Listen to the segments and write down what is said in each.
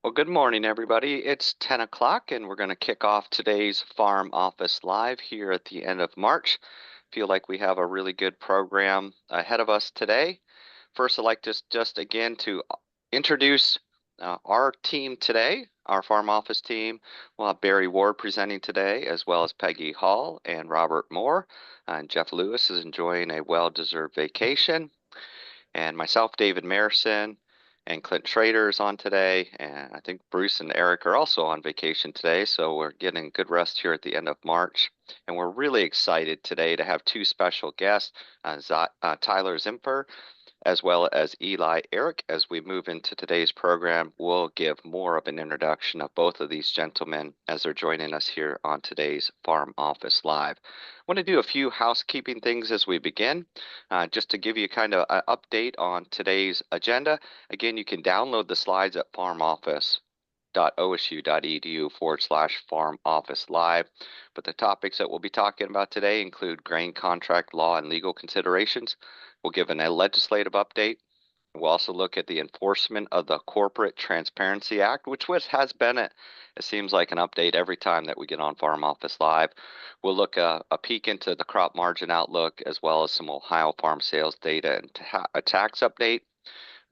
Well, good morning, everybody. It's 10 o'clock, and we're going to kick off today's Farm Office Live here at the end of March. Feel like we have a really good program ahead of us today. First, I'd like just again to introduce our team today, our Farm Office team. We'll have Barry Ward presenting today, as well as Peggy Hall and Robert Moore. And Jeff Lewis is enjoying a well-deserved vacation. And myself, David Marison, and Clint Schrader is on today. And I think Bruce and Eric are also on vacation today. So we're getting good rest here at the end of March. And we're really excited today to have two special guests, Tyler Zimfer as well as Eli Eric. As we move into today's program, we'll give more of an introduction of both of these gentlemen as they're joining us here on today's Farm Office Live. I want to do a few housekeeping things as we begin, just to give you kind of an update on today's agenda. Again, you can download the slides at farmoffice.osu.edu/farm office live. But the topics that we'll be talking about today include grain contract law and legal considerations. We'll give a legislative update. We'll also look at the enforcement of the Corporate Transparency Act, which has been, it seems like, an update every time that we get on Farm Office Live. We'll look a peek into the crop margin outlook, as well as some Ohio farm sales data and a tax update.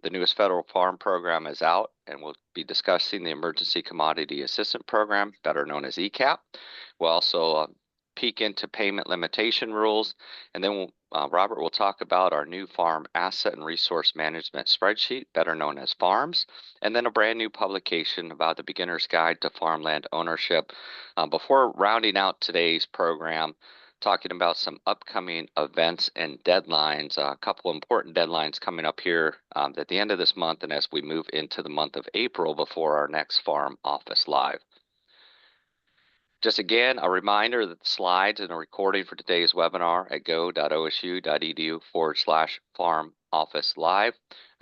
The newest federal farm program is out, and we'll be discussing the Emergency Commodity Assistance Program, better known as ECAP. We'll also peek into payment limitation rules, and then Robert will talk about our new farm asset and resource management spreadsheet, better known as FARMS, and then a brand new publication about the Beginner's Guide to Farmland Ownership. Before rounding out today's program, talking about some upcoming events and deadlines, a couple important deadlines coming up here at the end of this month and as we move into the month of April before our next Farm Office Live. Just again, a reminder that the slides and a recording for today's webinar at go.osu.edu/farm office live.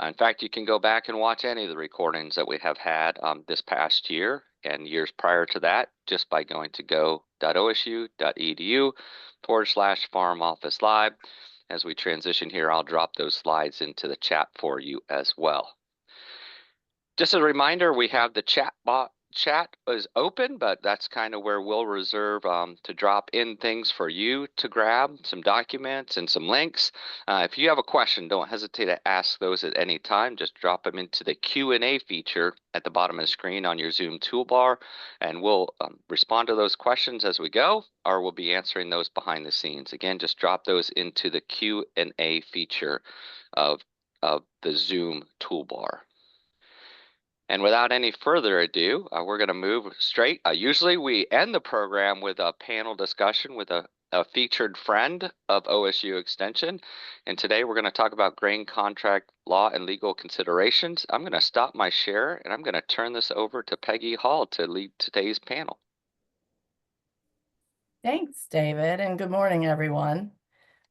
In fact, you can go back and watch any of the recordings that we have had this past year and years prior to that just by going to go.osu.edu/farm office live. As we transition here, I'll drop those slides into the chat for you as well. Just a reminder, we have the chat is open, but that's kind of where we'll reserve to drop in things for you to grab, some documents and some links. If you have a question, don't hesitate to ask those at any time. Just drop them into the Q&A feature at the bottom of the screen on your Zoom toolbar, and we'll respond to those questions as we go, or we'll be answering those behind the scenes. Again, just drop those into the Q&A feature of the Zoom toolbar. And without any further ado, we're going to move straight. Usually we end the program with a panel discussion with a featured friend of OSU Extension. And today we're going to talk about grain contract law and legal considerations. I'm going to stop my share and I'm going to turn this over to Peggy Hall to lead today's panel. Thanks, David, and good morning, everyone.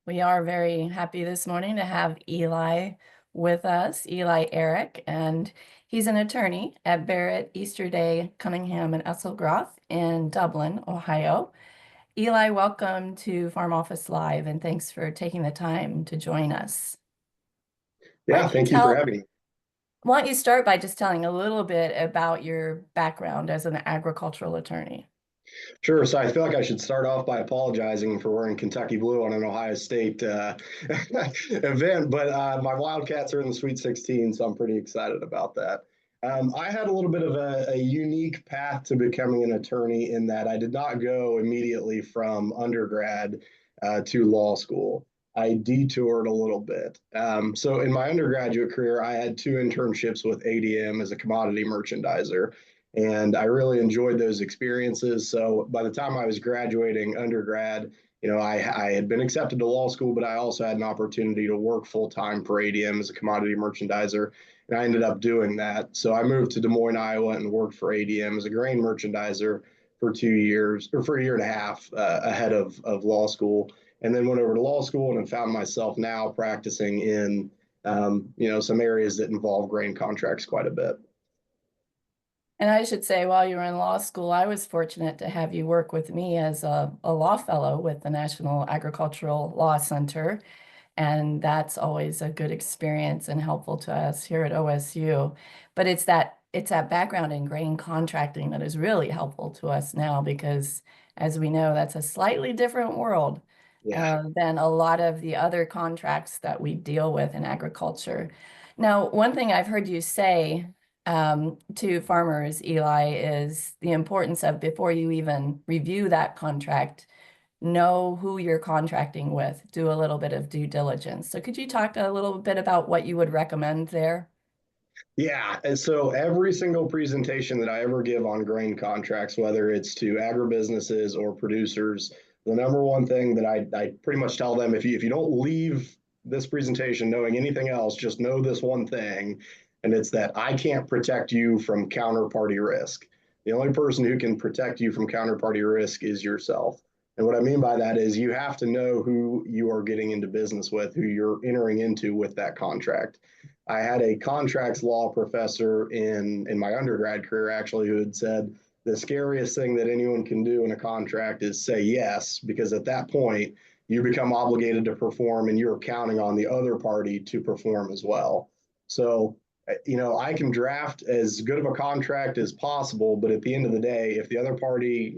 We are very happy this morning to have Eli with us, Eli Eric, and he's an attorney at Barrett, Easterday, Cunningham, and Esselgroth in Dublin, Ohio. Eli, welcome to Farm Office Live, and thanks for taking the time to join us. Yeah, thank you for having me. Why don't you start by just telling a little bit about your background as an agricultural attorney? Sure. So I feel like I should start off by apologizing for wearing Kentucky blue on an Ohio State event, but my Wildcats are in the Sweet 16, so I'm pretty excited about that. I had a little bit of a unique path to becoming an attorney in that I did not go immediately from undergrad to law school. I detoured a little bit. So in my undergraduate career, I had 2 internships with ADM as a commodity merchandiser. And I really enjoyed those experiences. So by the time I was graduating undergrad, I had been accepted to law school, but I also had an opportunity to work full time for ADM as a commodity merchandiser. And I ended up doing that. So I moved to Des Moines, Iowa, and worked for ADM as a grain merchandiser for 2 years, or for a year and a half ahead of law school. And then went over to law school and found myself now practicing in some areas that involve grain contracts quite a bit. And I should say, while you were in law school, I was fortunate to have you work with me as a law fellow with the National Agricultural Law Center. And that's always a good experience and helpful to us here at OSU. But it's that it's that background in grain contracting that is really helpful to us now because, as we know, that's a slightly different world Yeah. than a lot of the other contracts that we deal with in agriculture. Now, one thing I've heard you say to farmers, Eli, is the importance of before you even review that contract, know who you're contracting with, do a little bit of due diligence. So could you talk a little bit about what you would recommend there? Yeah, and so every single presentation that I ever give on grain contracts, whether it's to agribusinesses or producers, the number one thing that I pretty much tell them, if you don't leave this presentation knowing anything else, just know this one thing, and it's that I can't protect you from counterparty risk. The only person who can protect you from counterparty risk is yourself. And what I mean by that is you have to know who you are getting into business with, who you're entering into with that contract. I had a contracts law professor in my undergrad career actually who had said the scariest thing that anyone can do in a contract is say yes, because at that point you become obligated to perform and you're counting on the other party to perform as well. So, I can draft as good of a contract as possible, but at the end of the day, if the other party,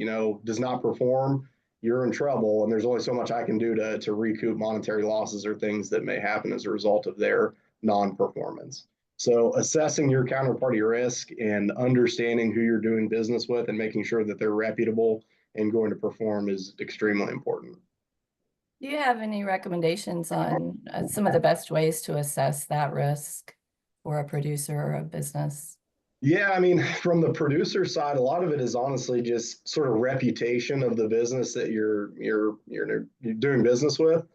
does not perform, you're in trouble. And there's only so much I can do to recoup monetary losses or things that may happen as a result of their non-performance. So assessing your counterparty risk and understanding who you're doing business with and making sure that they're reputable and going to perform is extremely important. Do you have any recommendations on some of the best ways to assess that risk for a producer or a business? Yeah, I mean, from the producer side, a lot of it is honestly just sort of reputation of the business that you're doing business with.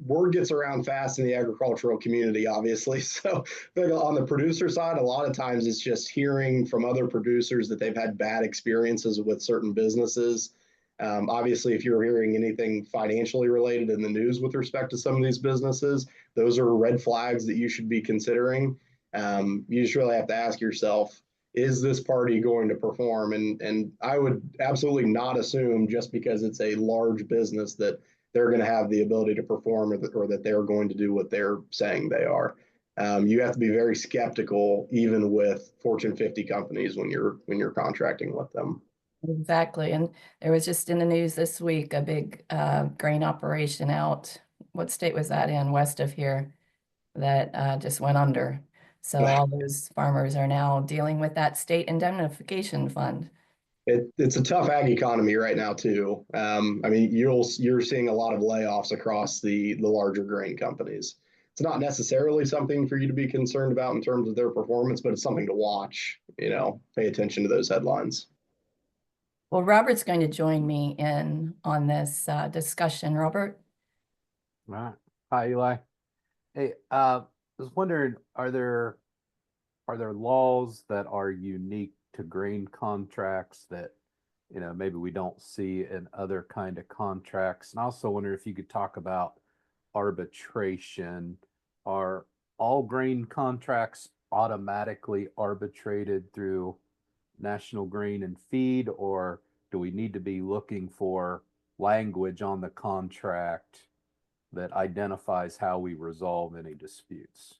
Word gets around fast in the agricultural community, obviously. So on the producer side, a lot of times it's just hearing from other producers that they've had bad experiences with certain businesses. Obviously, if you're hearing anything financially related in the news with respect to some of these businesses, those are red flags that you should be considering. You just really have to ask yourself, is this party going to perform? And I would absolutely not assume just because it's a large business that they're going to have the ability to perform or that they're going to do what they're saying they are. You have to be very skeptical, even with Fortune 50 companies, when you're contracting with them. Exactly. And there was just in the news this week, a big grain operation out. What state was that in? West of here that just went under. So all those farmers are now dealing with that state indemnification fund. It's a tough ag economy right now too. I mean, you're seeing a lot of layoffs across the larger grain companies. It's not necessarily something for you to be concerned about in terms of their performance, but it's something to watch. Pay attention to those headlines. Well, Robert's going to join me in on this discussion. Robert? All right. Hi, Eli. Hey, I was wondering, are there laws that are unique to grain contracts that, maybe we don't see in other kind of contracts? And I also wonder if you could talk about arbitration. Are all grain contracts automatically arbitrated through National Grain and Feed, or do we need to be looking for language on the contract that identifies how we resolve any disputes?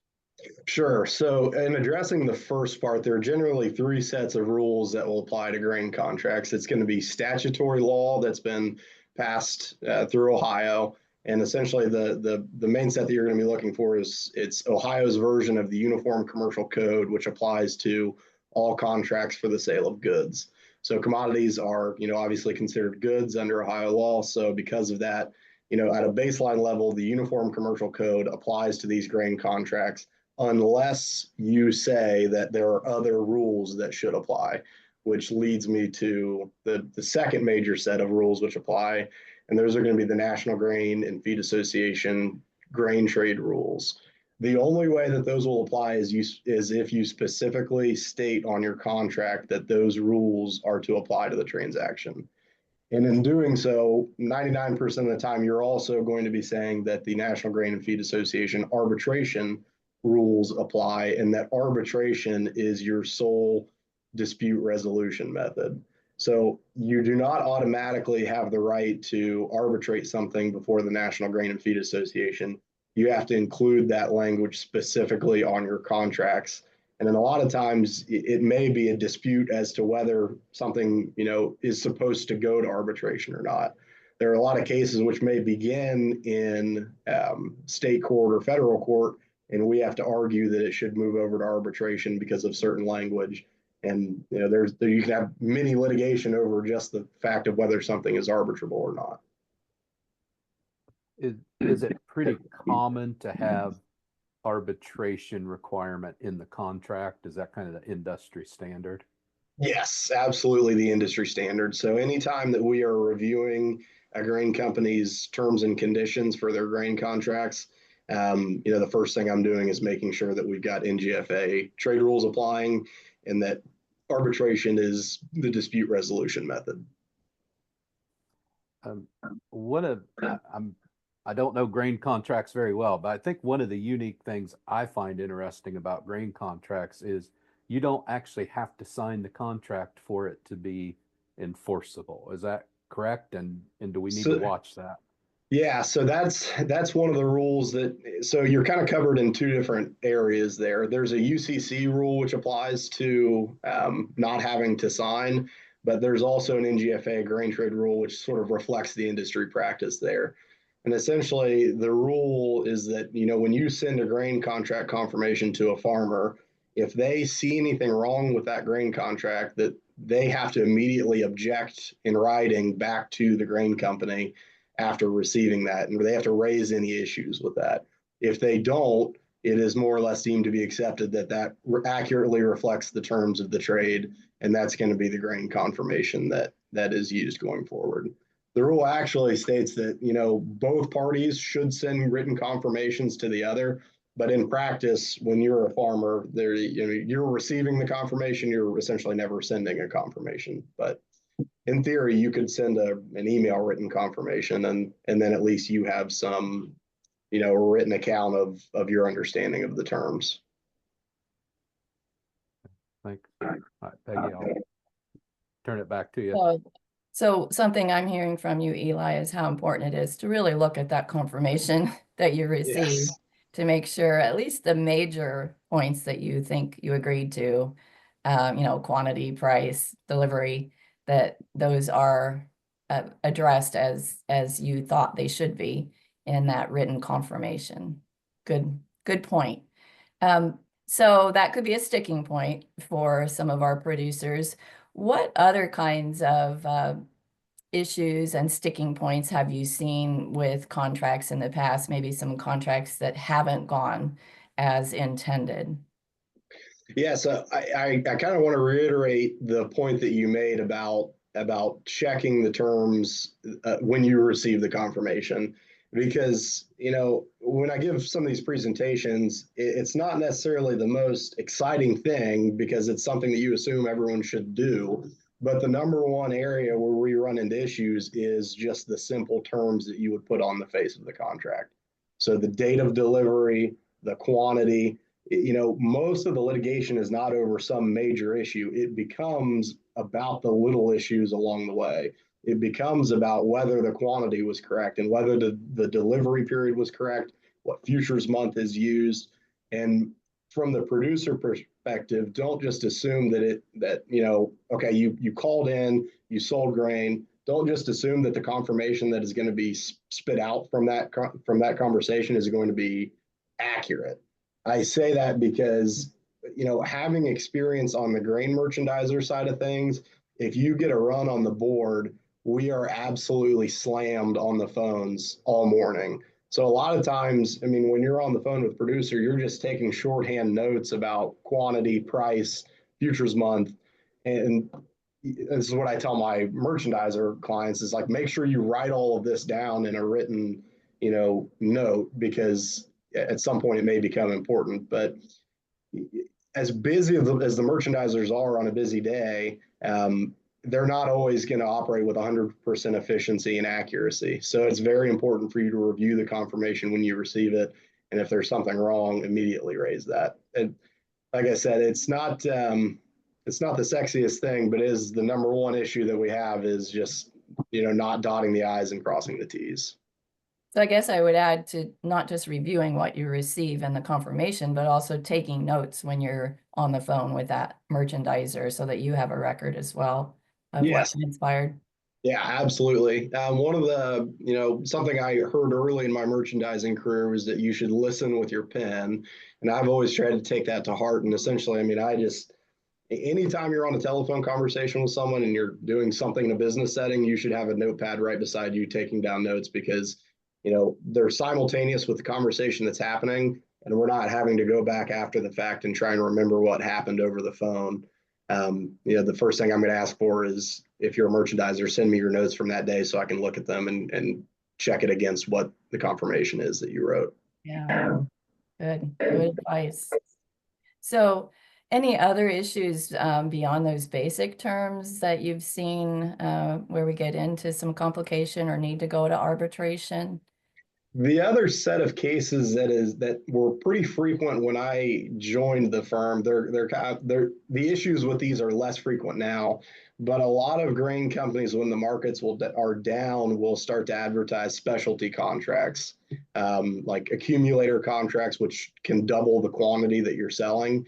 Sure. So in addressing the first part, there are generally three sets of rules that will apply to grain contracts. It's going to be statutory law that's been passed through Ohio. And essentially the main set that you're going to be looking for is it's Ohio's version of the Uniform Commercial Code, which applies to all contracts for the sale of goods. So commodities are, obviously considered goods under Ohio law. So because of that, at a baseline level, the Uniform Commercial Code applies to these grain contracts unless you say that there are other rules that should apply, which leads me to the second major set of rules which apply. And those are going to be the National Grain and Feed Association grain trade rules. The only way that those will apply is if you specifically state on your contract that those rules are to apply to the transaction. And in doing so, 99% of the time, you're also going to be saying that the National Grain and Feed Association arbitration rules apply and that arbitration is your sole dispute resolution method. So you do not automatically have the right to arbitrate something before the National Grain and Feed Association. You have to include that language specifically on your contracts. And then a lot of times it may be a dispute as to whether something, is supposed to go to arbitration or not. There are a lot of cases which may begin in state court or federal court, and we have to argue that it should move over to arbitration because of certain language. And you can have many litigation over just the fact of whether something is arbitrable or not. Is it pretty common to have arbitration requirement in the contract? Is that kind of the industry standard? Yes, absolutely, the industry standard. So anytime that we are reviewing a grain company's terms and conditions for their grain contracts, the first thing I'm doing is making sure that we've got NGFA trade rules applying and that arbitration is the dispute resolution method. I don't know grain contracts very well, but I think one of the unique things I find interesting about grain contracts is you don't actually have to sign the contract for it to be enforceable. Is that correct? And do we need to watch that? Yeah, so that's one of the rules so you're kind of covered in two different areas there. There's a UCC rule which applies to not having to sign, but there's also an NGFA grain trade rule which sort of reflects the industry practice there. And essentially the rule is that, when you send a grain contract confirmation to a farmer, if they see anything wrong with that grain contract, that they have to immediately object in writing back to the grain company after receiving that, and they have to raise any issues with that. If they don't, it is more or less deemed to be accepted that accurately reflects the terms of the trade, and that's going to be the grain confirmation that is used going forward. The rule actually states that, both parties should send written confirmations to the other, but in practice, when you're a farmer, you're receiving the confirmation, you're essentially never sending a confirmation. But in theory, you could send an email written confirmation, and then at least you have some, written account of your understanding of the terms. Thanks. All right, Peggy, I'll turn it back to you. So something I'm hearing from you, Eli, is how important it is to really look at that confirmation that you receive to make sure at least the major points that you think you agreed to, quantity, price, delivery, that those are addressed as you thought they should be in that written confirmation. Good point. So that could be a sticking point for some of our producers. What other kinds of issues and sticking points have you seen with contracts in the past? Maybe some contracts that haven't gone as intended? Yeah, so I kind of want to reiterate the point that you made about checking the terms when you receive the confirmation, because when I give some of these presentations, it's not necessarily the most exciting thing because it's something that you assume everyone should do. But the number one area where we run into issues is just the simple terms that you would put on the face of the contract. So the date of delivery, the quantity, most of the litigation is not over some major issue. It becomes about the little issues along the way. It becomes about whether the quantity was correct and whether the delivery period was correct, what futures month is used. And from the producer perspective, don't just assume that okay, you called in, you sold grain. Don't just assume that the confirmation that is going to be spit out from that conversation is going to be accurate. I say that because, having experience on the grain merchandiser side of things, if you get a run on the board, we are absolutely slammed on the phones all morning. So a lot of times, when you're on the phone with producer, you're just taking shorthand notes about quantity, price, futures month. And this is what I tell my merchandiser clients is like, make sure you write all of this down in a written, note, because at some point it may become important. But as busy as the merchandisers are on a busy day, they're not always going to operate with 100% efficiency and accuracy. So it's very important for you to review the confirmation when you receive it. And if there's something wrong, immediately raise that. And like I said, it's not the sexiest thing, but is the number one issue that we have is just, not dotting the I's and crossing the T's. So I guess I would add to not just reviewing what you receive and the confirmation, but also taking notes when you're on the phone with that merchandiser so that you have a record as well of what Yes. transpired. Yeah, absolutely. One of the, something I heard early in my merchandising career was that you should listen with your pen. And I've always tried to take that to heart. And essentially, I mean, anytime you're on a telephone conversation with someone and you're doing something in a business setting, you should have a notepad right beside you taking down notes because, they're simultaneous with the conversation that's happening. And we're not having to go back after the fact and try and remember what happened over the phone. The first thing I'm going to ask for is if you're a merchandiser, send me your notes from that day so I can look at them and check it against what the confirmation is that you wrote. Yeah, good advice. So any other issues beyond those basic terms that you've seen where we get into some complication or need to go to arbitration? The other set of cases that were pretty frequent when I joined the firm, the issues with these are less frequent now, but a lot of grain companies, when the markets are down, will start to advertise specialty contracts, like accumulator contracts, which can double the quantity that you're selling.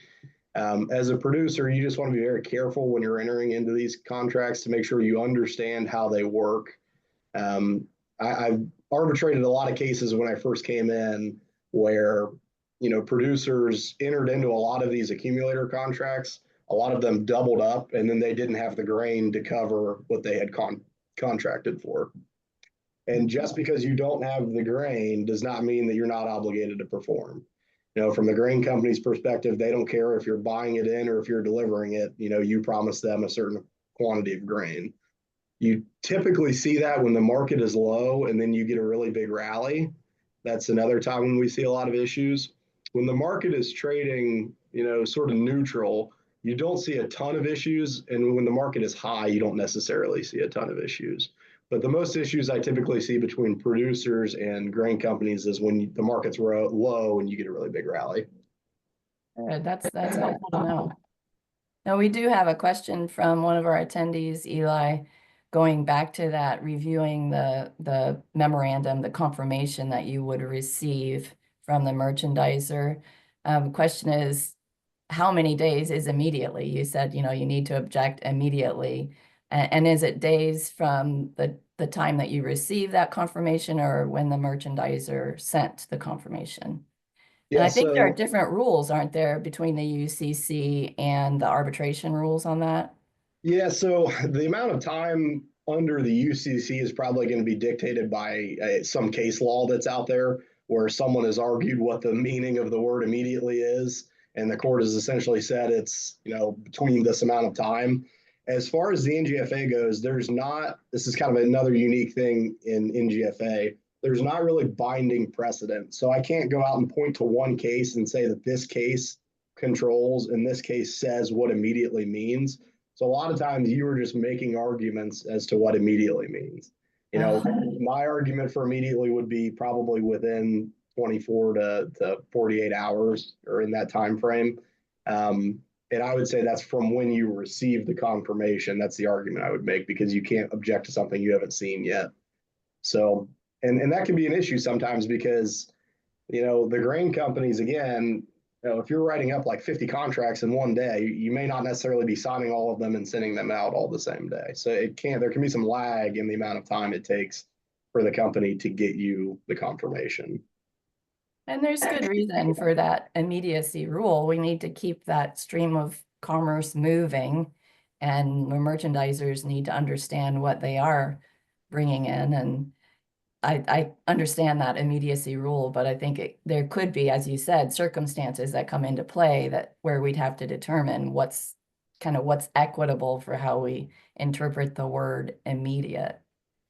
As a producer, you just want to be very careful when you're entering into these contracts to make sure you understand how they work. I've arbitrated a lot of cases when I first came in where, producers entered into a lot of these accumulator contracts. A lot of them doubled up and then they didn't have the grain to cover what they had contracted for. And just because you don't have the grain does not mean that you're not obligated to perform. From the grain company's perspective, they don't care if you're buying it in or if you're delivering it. You promise them a certain quantity of grain. You typically see that when the market is low and then you get a really big rally. That's another time when we see a lot of issues. When the market is trading, sort of neutral, you don't see a ton of issues. And when the market is high, you don't necessarily see a ton of issues. But the most issues I typically see between producers and grain companies is when the market's low and you get a really big rally. Good, that's helpful to know. Now, we do have a question from one of our attendees, Eli, going back to that, reviewing the memorandum, the confirmation that you would receive from the merchandiser. Question is, how many days is immediately? You said, you need to object immediately. And is it days from the time that you receive that confirmation or when the merchandiser sent the confirmation? And Yeah, I think there are so different rules, aren't there, between the UCC and the arbitration rules on that? so the amount of time under the UCC is probably going to be dictated by some case law that's out there where someone has argued what the meaning of the word immediately is, and the court has essentially said it's between this amount of time. As far as the NGFA goes, this is kind of another unique thing in NGFA. There's not really binding precedent. So I can't go out and point to one case and say that this case controls and this case says what immediately means. So a lot of times you were just making arguments as to what immediately means. My argument for immediately would be probably within 24 to 48 hours or in that time frame. And I would say that's from when you receive the confirmation. That's the argument I would make because you can't object to something you haven't seen yet. So, and that can be an issue sometimes because, the grain companies, again, if you're writing up like 50 contracts in one day, you may not necessarily be signing all of them and sending them out all the same day. So there can be some lag in the amount of time it takes for the company to get you the confirmation. And there's good reason for that immediacy rule. We need to keep that stream of commerce moving, and the merchandisers need to understand what they are bringing in. And I understand that immediacy rule, but I think there could be, as you said, circumstances that come into play where we'd have to determine what's equitable for how we interpret the word immediate.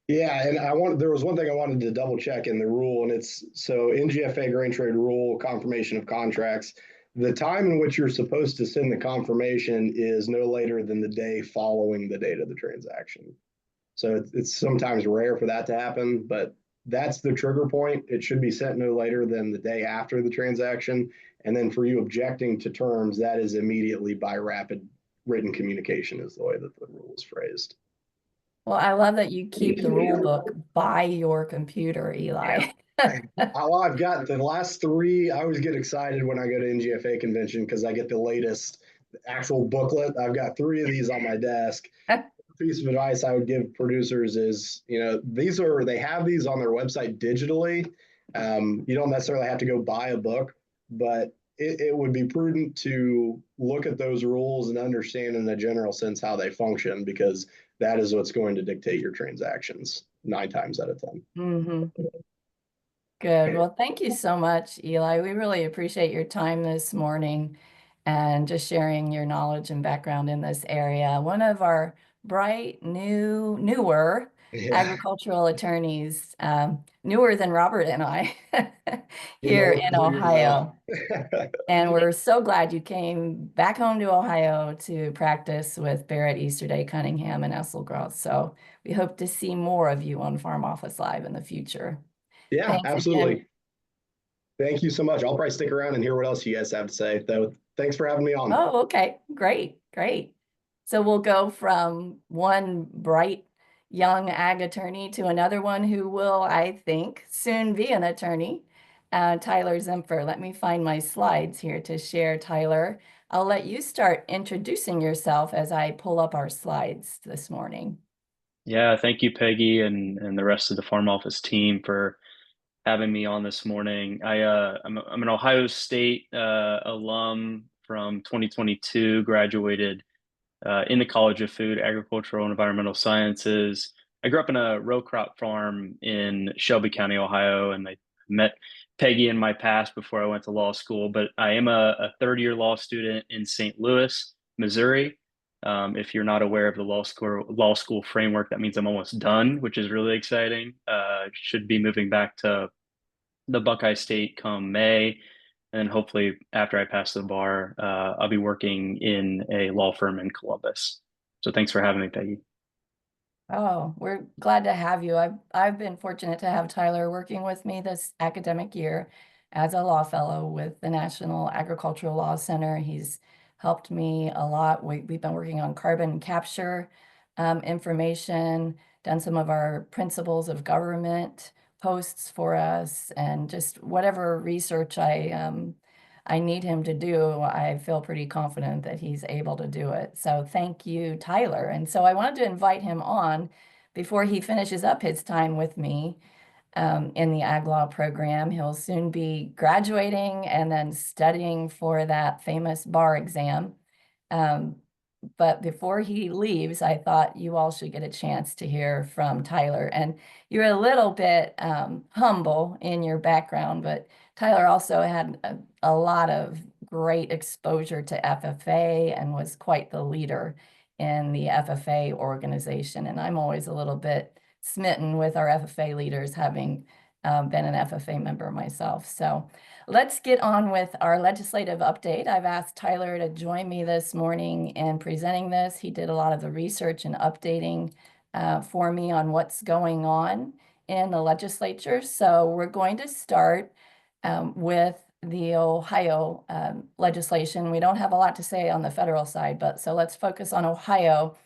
Yeah, and there was one thing I wanted to double check in the rule, and it's so NGFA grain trade rule confirmation of contracts. The time in which you're supposed to send the confirmation is no later than the day following the date of the transaction. So it's sometimes rare for that to happen, but that's the trigger point. It should be sent no later than the day after the transaction. And then for you objecting to terms, that is immediately by rapid written communication is the way that the rule is phrased. Well, I love that you keep the rule book by your computer, Eli. Well, I've got the last three. I always get excited when I go to NGFA convention because I get the latest actual booklet. I've got three of these on my desk. Piece of advice I would give producers is, they have these on their website digitally. You don't necessarily have to go buy a book, but it would be prudent to look at those rules and understand in a general sense how they function, because that is what's going to dictate your transactions 9 times out of 10. Mhm. Good. Well, thank you so much, Eli. We really appreciate your time this morning and just sharing your knowledge and background in this area. One of our bright, newer Yeah. agricultural attorneys, newer than Robert and I here No, in you're not. Ohio. And we're so glad you came back home to Ohio to practice with Barrett, Easterday, Cunningham, and Esselgroth. So we hope to see more of you on Farm Office Live in the future. Yeah, Thanks absolutely. again. Thank you so much. I'll probably stick around and hear what else you guys have to say, though. Thanks for having me on. Oh, okay. Great. Great. So we'll go from one bright young ag attorney to another one who will, I think, soon be an attorney, Tyler Zimpher. Let me find my slides here to share, Tyler. I'll let you start introducing yourself as I pull up our slides this morning. Yeah, thank you, Peggy, and the rest of the Farm Office team for having me on this morning. I'm an Ohio State alum from 2022, graduated in the College of Food, Agricultural, and Environmental Sciences. I grew up in a row crop farm in Shelby County, Ohio, and I met Peggy in my past before I went to law school. But I am a third-year law student in St. Louis, Missouri. If you're not aware of the law school framework, that means I'm almost done, which is really exciting. Should be moving back to the Buckeye State come May. And hopefully after I pass the bar, I'll be working in a law firm in Columbus. So thanks for having me, Peggy. Oh, we're glad to have you. I've been fortunate to have Tyler working with me this academic year as a law fellow with the National Agricultural Law Center. He's helped me a lot. We've been working on carbon capture information, done some of our principles of government posts for us, and just whatever research I need him to do, I feel pretty confident that he's able to do it. So thank you, Tyler. And so I wanted to invite him on before he finishes up his time with me in the Ag Law program. He'll soon be graduating and then studying for that famous bar exam. But before he leaves, I thought you all should get a chance to hear from Tyler. And you're a little bit humble in your background, but Tyler also had a lot of great exposure to FFA and was quite the leader in the FFA organization. And I'm always a little bit smitten with our FFA leaders, having been an FFA member myself. So let's get on with our legislative update. I've asked Tyler to join me this morning in presenting this. He did a lot of the research and updating for me on what's going on in the legislature. So we're going to start with the Ohio legislation. We don't have a lot to say on the federal side, but so let's focus on Ohio.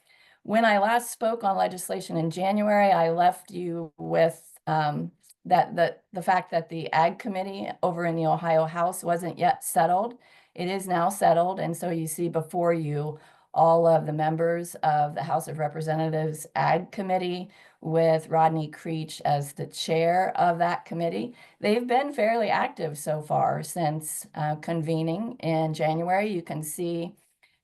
When I last spoke on legislation in January, I left you with the fact that the Ag Committee over in the Ohio House wasn't yet settled. It is now settled, and so you see before you all of the members of the House of Representatives Ag Committee with Rodney Creech as the chair of that committee. They've been fairly active so far since convening in January. You can see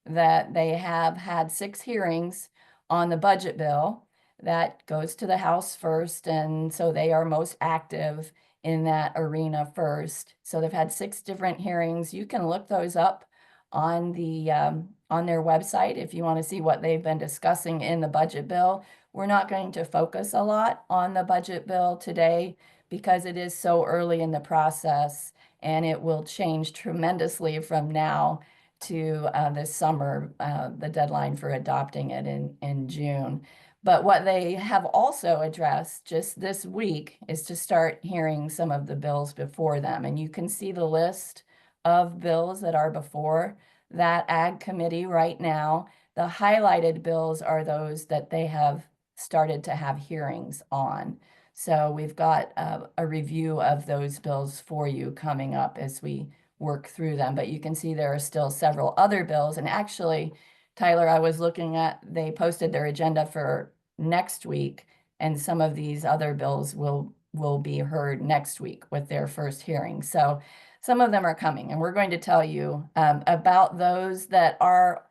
that they have had 6 hearings on the budget bill. That goes to the House first, and so they are most active in that arena first. So they've had 6 different hearings. You can look those up on their website if you want to see what they've been discussing in the budget bill. We're not going to focus a lot on the budget bill today because it is so early in the process, and it will change tremendously from now to this summer, the deadline for adopting it in June. But what they have also addressed just this week is to start hearing some of the bills before them. And you can see the list of bills that are before that Ag Committee right now. The highlighted bills are those that they have started to have hearings on. So we've got a review of those bills for you coming up as we work through them. But you can see there are still several other bills. And actually, Tyler, I was looking at, they posted their agenda for next week, and some of these other bills will be heard next week with their first hearing. So some of them are coming, and we're going to tell you about those that are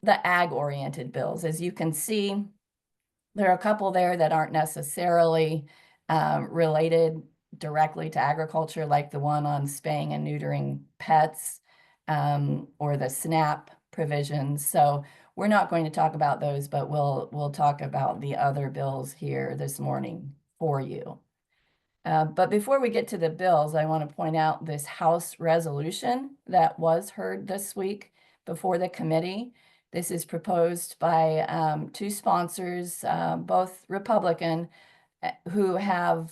the ag-oriented bills. As you can see, there are a couple there that aren't necessarily related directly to agriculture, like the one on spaying and neutering pets or the SNAP provisions. So we're not going to talk about those, but we'll talk about the other bills here this morning for you. But before we get to the bills, I want to point out this House resolution that was heard this week before the committee. This is proposed by two sponsors, both Republican, who have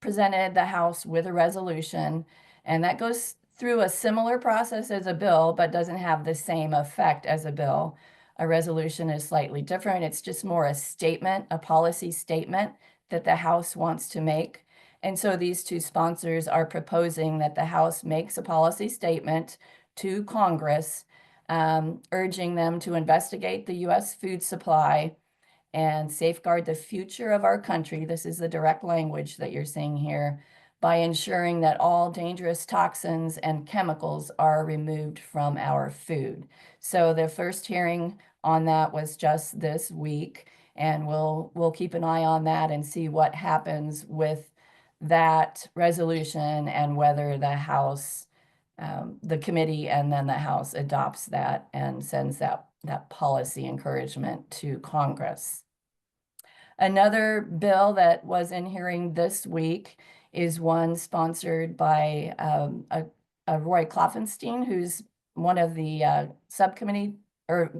presented the House with a resolution, and that goes through a similar process as a bill, but doesn't have the same effect as a bill. A resolution is slightly different. It's just more a statement, a policy statement that the House wants to make. And so these two sponsors are proposing that the House makes a policy statement to Congress, urging them to investigate the U.S. food supply and safeguard the future of our country. This is the direct language that you're seeing here, by ensuring that all dangerous toxins and chemicals are removed from our food. So the first hearing on that was just this week, and we'll keep an eye on that and see what happens with that resolution and whether the House, the committee, and then the House adopts that and sends that policy encouragement to Congress. Another bill that was in hearing this week is one sponsored by a Roy Kloffenstein, who's one of the subcommittee or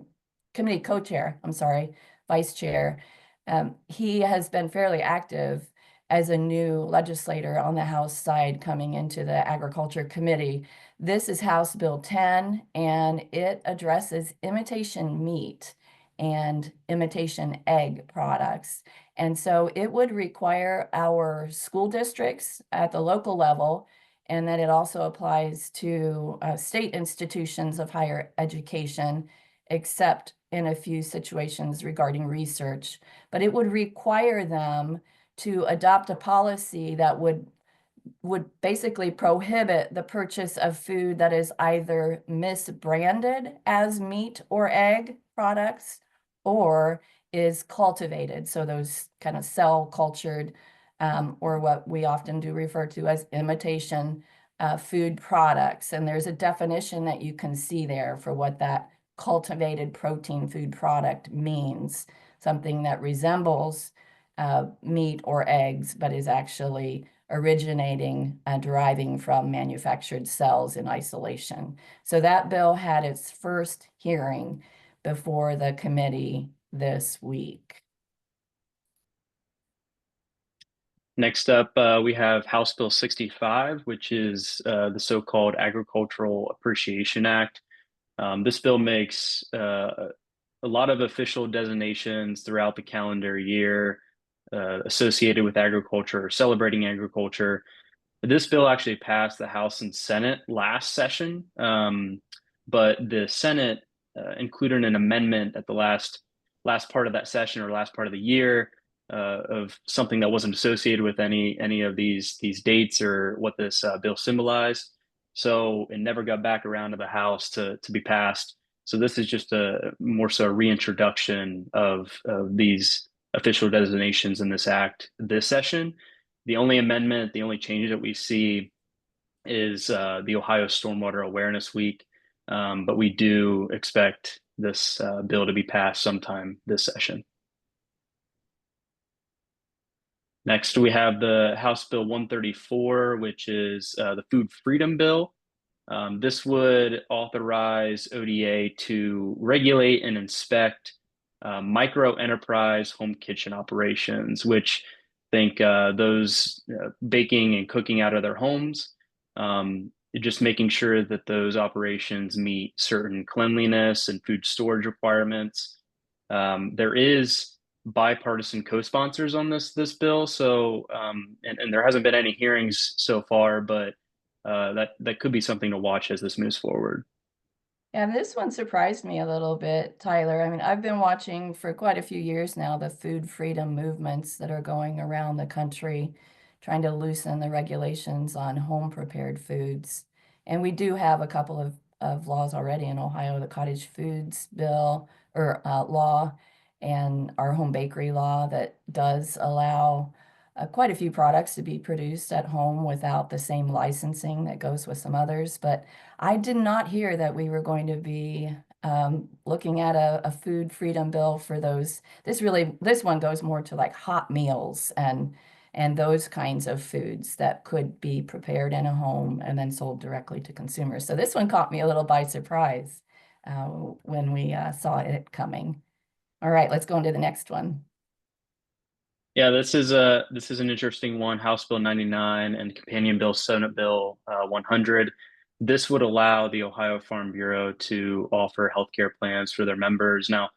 committee co-chair, I'm sorry, vice chair. He has been fairly active as a new legislator on the House side coming into the Agriculture Committee. This is House Bill 10, and it addresses imitation meat and imitation egg products. And so it would require our school districts at the local level, and that it also applies to state institutions of higher education, except in a few situations regarding research. But it would require them to adopt a policy that would basically prohibit the purchase of food that is either misbranded as meat or egg products or is cultivated. So those kind of cell cultured or what we often do refer to as imitation food products. And there's a definition that you can see there for what that cultivated protein food product means. Something that resembles meat or eggs, but is actually originating and deriving from manufactured cells in isolation. So that bill had its first hearing before the committee this week. Next up, we have House Bill 65, which is the so-called Agricultural Appreciation Act. This bill makes a lot of official designations throughout the calendar year associated with agriculture or celebrating agriculture. This bill actually passed the House and Senate last session, but the Senate included an amendment at the last part of that session or last part of the year of something that wasn't associated with any of these dates or what this bill symbolized. So it never got back around to the House to be passed. So this is just a more so a reintroduction of these official designations in this act this session. The only amendment, the only change that we see is the Ohio Stormwater Awareness Week, but we do expect this bill to be passed sometime this session. Next, we have the House Bill 134, which is the Food Freedom Bill. This would authorize ODA to regulate and inspect micro enterprise home kitchen operations, which think those baking and cooking out of their homes, just making sure that those operations meet certain cleanliness and food storage requirements. There is bipartisan co-sponsors on this bill. So and there hasn't been any hearings so far, but that could be something to watch as this moves forward. Yeah, this one surprised me a little bit, Tyler. I mean, I've been watching for quite a few years now the food freedom movements that are going around the country, trying to loosen the regulations on home prepared foods. And we do have a couple of laws already in Ohio, the cottage foods bill or law, and our home bakery law that does allow quite a few products to be produced at home without the same licensing that goes with some others. But I did not hear that we were going to be looking at a food freedom bill for those. This one goes more to like hot meals and those kinds of foods that could be prepared in a home and then sold directly to consumers. So this one caught me a little by surprise when we saw it coming. All right, let's go into the next one. Yeah, this is an interesting one. House Bill 99 and Companion Bill Senate Bill 100. This would allow the Ohio Farm Bureau to offer healthcare plans for their members. Now,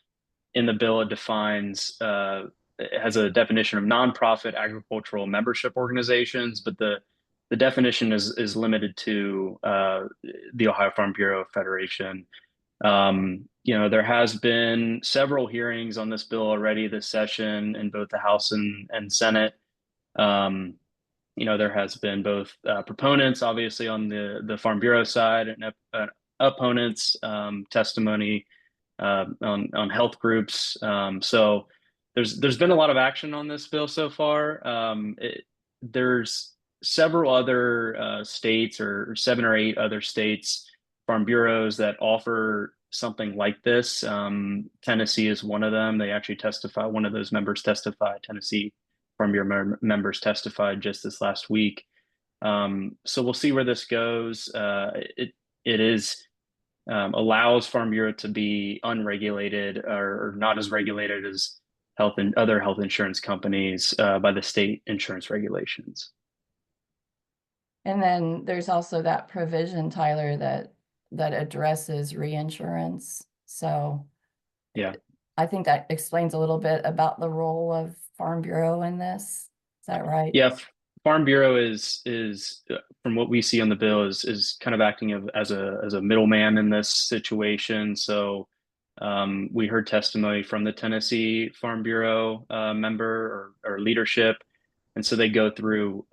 in the bill, it defines it has a definition of nonprofit agricultural membership organizations, but the definition is limited to the Ohio Farm Bureau Federation. There has been several hearings on this bill already this session in both the House and Senate. There has been both proponents, obviously, on the Farm Bureau side, and opponents, testimony on health groups. So there's been a lot of action on this bill so far. There's several other states, or 7 or 8 other states, farm bureaus that offer something like this. Tennessee is one of them. They actually testify. One of those members testified. Tennessee Farm Bureau members testified just this last week. So we'll see where this goes. It is allows Farm Bureau to be unregulated or not as regulated as health and other health insurance companies by the state insurance regulations. And then there's also that provision, Tyler, that addresses reinsurance. So Yeah, I think that explains a little bit about the role of Farm Bureau in this. Is that right? yeah. Farm Bureau is from what we see on the bill is kind of acting as a middleman in this situation. So we heard testimony from the Tennessee Farm Bureau member or leadership. And so they go through,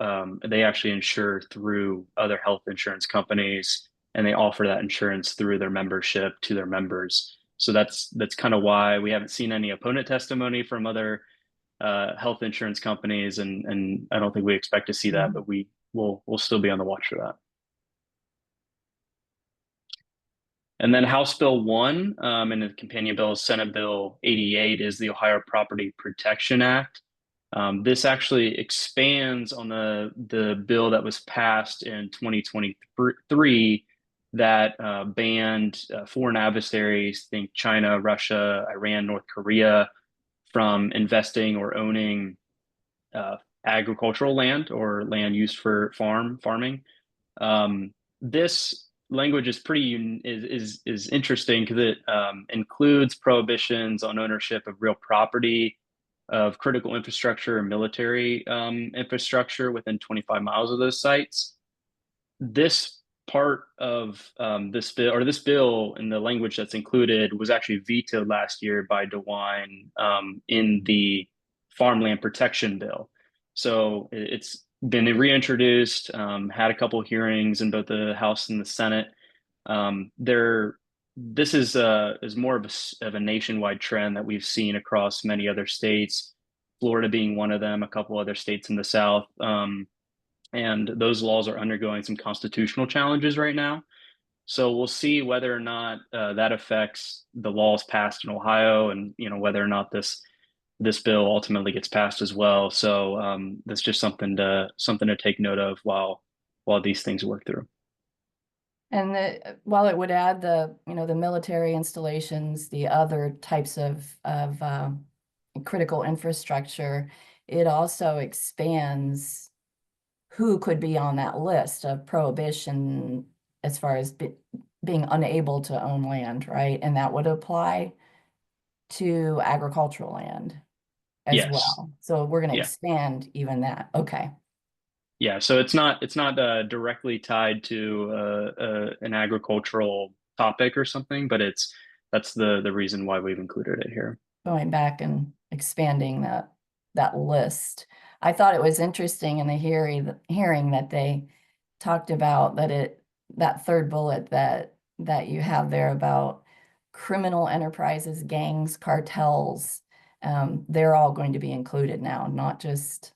they actually insure through other health insurance companies, and they offer that insurance through their membership to their members. So that's kind of why we haven't seen any opponent testimony from other health insurance companies, and I don't think we expect to see that, but we'll still be on the watch for that. And then House Bill 1 and the companion bill, Senate Bill 88, is the Ohio Property Protection Act. This actually expands on the bill that was passed in 2023 that banned foreign adversaries, think China, Russia, Iran, North Korea, from investing or owning agricultural land or land used for farming. This language is is interesting because it includes prohibitions on ownership of real property, of critical infrastructure and military infrastructure within 25 miles of those sites. This part of this bill and the language that's included was actually vetoed last year by DeWine in the farmland protection bill. So it's been reintroduced, had a couple of hearings in both the House and the Senate. This is more of a nationwide trend that we've seen across many other states, Florida being one of them, a couple other states in the South. And those laws are undergoing some constitutional challenges right now. So we'll see whether or not that affects the laws passed in Ohio, and whether or not this bill ultimately gets passed as well. So that's just something to take note of while these things work through. And while it would add the military installations, the other types of critical infrastructure, it also expands who could be on that list of prohibition as far as being unable to own land, right? And that would apply to agricultural land. as Yes. well. So we're going to Yeah. expand even that. Okay. Yeah, so it's not directly tied to an agricultural topic or something, but that's the reason why we've included it here. Going back and expanding that list. I thought it was interesting in the hearing that they talked about that third bullet that you have there about criminal enterprises, gangs, cartels. They're all going to be included now, not just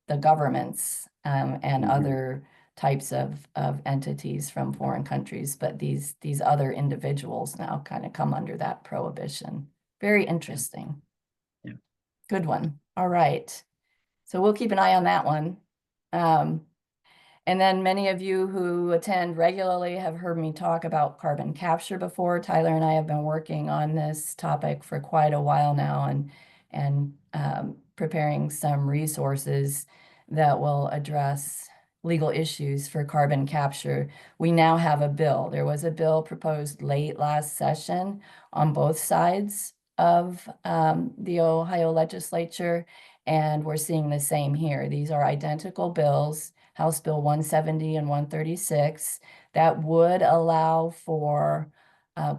the governments and Mhm. other types of entities from foreign countries, but these other individuals now kind of come under that prohibition. Very interesting. Yeah. Good one. All right. So we'll keep an eye on that one. And then many of you who attend regularly have heard me talk about carbon capture before. Tyler and I have been working on this topic for quite a while now and preparing some resources that will address legal issues for carbon capture. We now have a bill. There was a bill proposed late last session on both sides of the Ohio legislature, and we're seeing the same here. These are identical bills, House Bill 170 and 136, that would allow for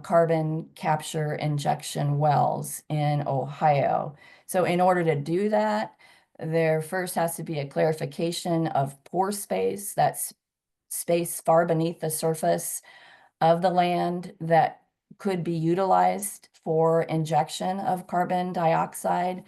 carbon capture injection wells in Ohio. So in order to do that, there first has to be a clarification of pore space, that's space far beneath the surface of the land that could be utilized for injection of carbon dioxide.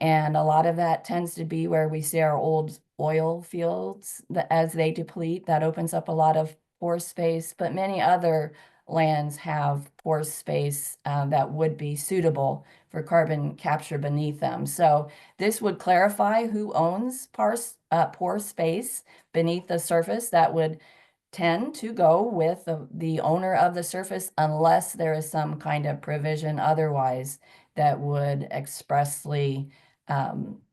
And a lot of that tends to be where we see our old oil fields that as they deplete, that opens up a lot of pore space, but many other lands have pore space that would be suitable for carbon capture beneath them. So this would clarify who owns pore space beneath the surface. That would tend to go with the owner of the surface unless there is some kind of provision otherwise that would expressly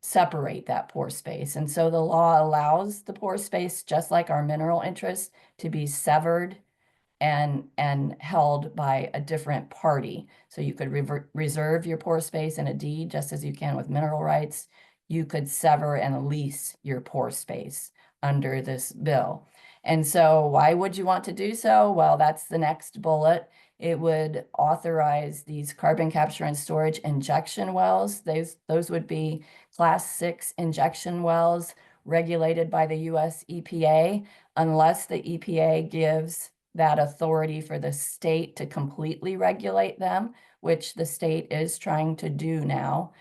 separate that pore space. And so the law allows the pore space, just like our mineral interest, to be severed and held by a different party. So you could reserve your pore space in a deed, just as you can with mineral rights. You could sever and lease your pore space under this bill. And so why would you want to do so? Well, that's the next bullet. It would authorize these carbon capture and storage injection wells. Those would be Class 6 injection wells regulated by the US EPA, unless the EPA gives that authority for the state to completely regulate them, which the state is trying to do now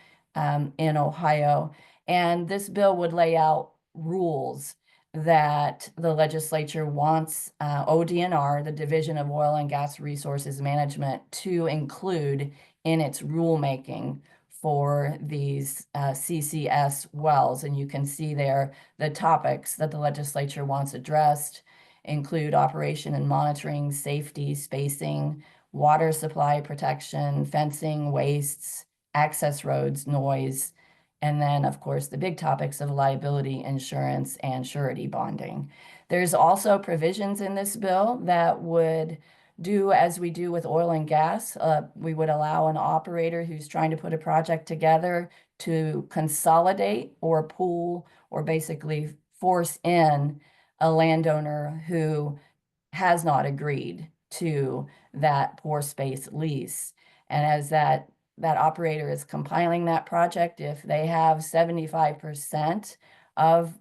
in Ohio. And this bill would lay out rules that the legislature wants ODNR, the Division of Oil and Gas Resources Management, to include in its rulemaking for these CCS wells. And you can see there the topics that the legislature wants addressed include operation and monitoring, safety, spacing, water supply protection, fencing, wastes, access roads, noise, and then, of course, the big topics of liability insurance and surety bonding. There's also provisions in this bill that would do as we do with oil and gas. We would allow an operator who's trying to put a project together to consolidate or pool or basically force in a landowner who has not agreed to that pore space lease. And as that operator is compiling that project, if they have 75% of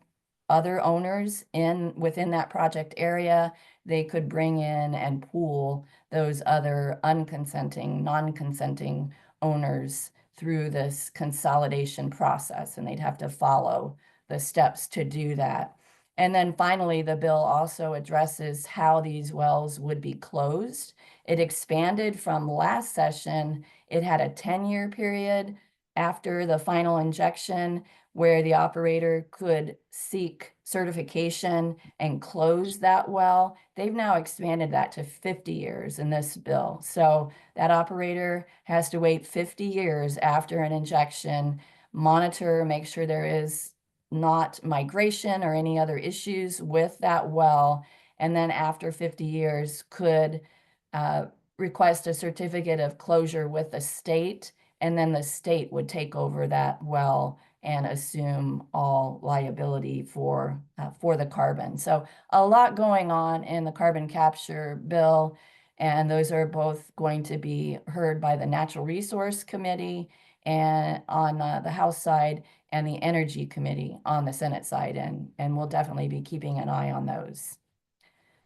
other owners within that project area, they could bring in and pool those other non-consenting owners through this consolidation process, and they'd have to follow the steps to do that. And then finally, the bill also addresses how these wells would be closed. It expanded from last session. It had a 10-year period after the final injection where the operator could seek certification and close that well. They've now expanded that to 50 years in this bill. So that operator has to wait 50 years after an injection, monitor, make sure there is not migration or any other issues with that well, and then after 50 years could request a certificate of closure with the state and then the state would take over that well and assume all liability for the carbon. So a lot going on in the carbon capture bill, and those are both going to be heard by the Natural Resource Committee and on the House side, and the Energy Committee on the Senate side, and we'll definitely be keeping an eye on those.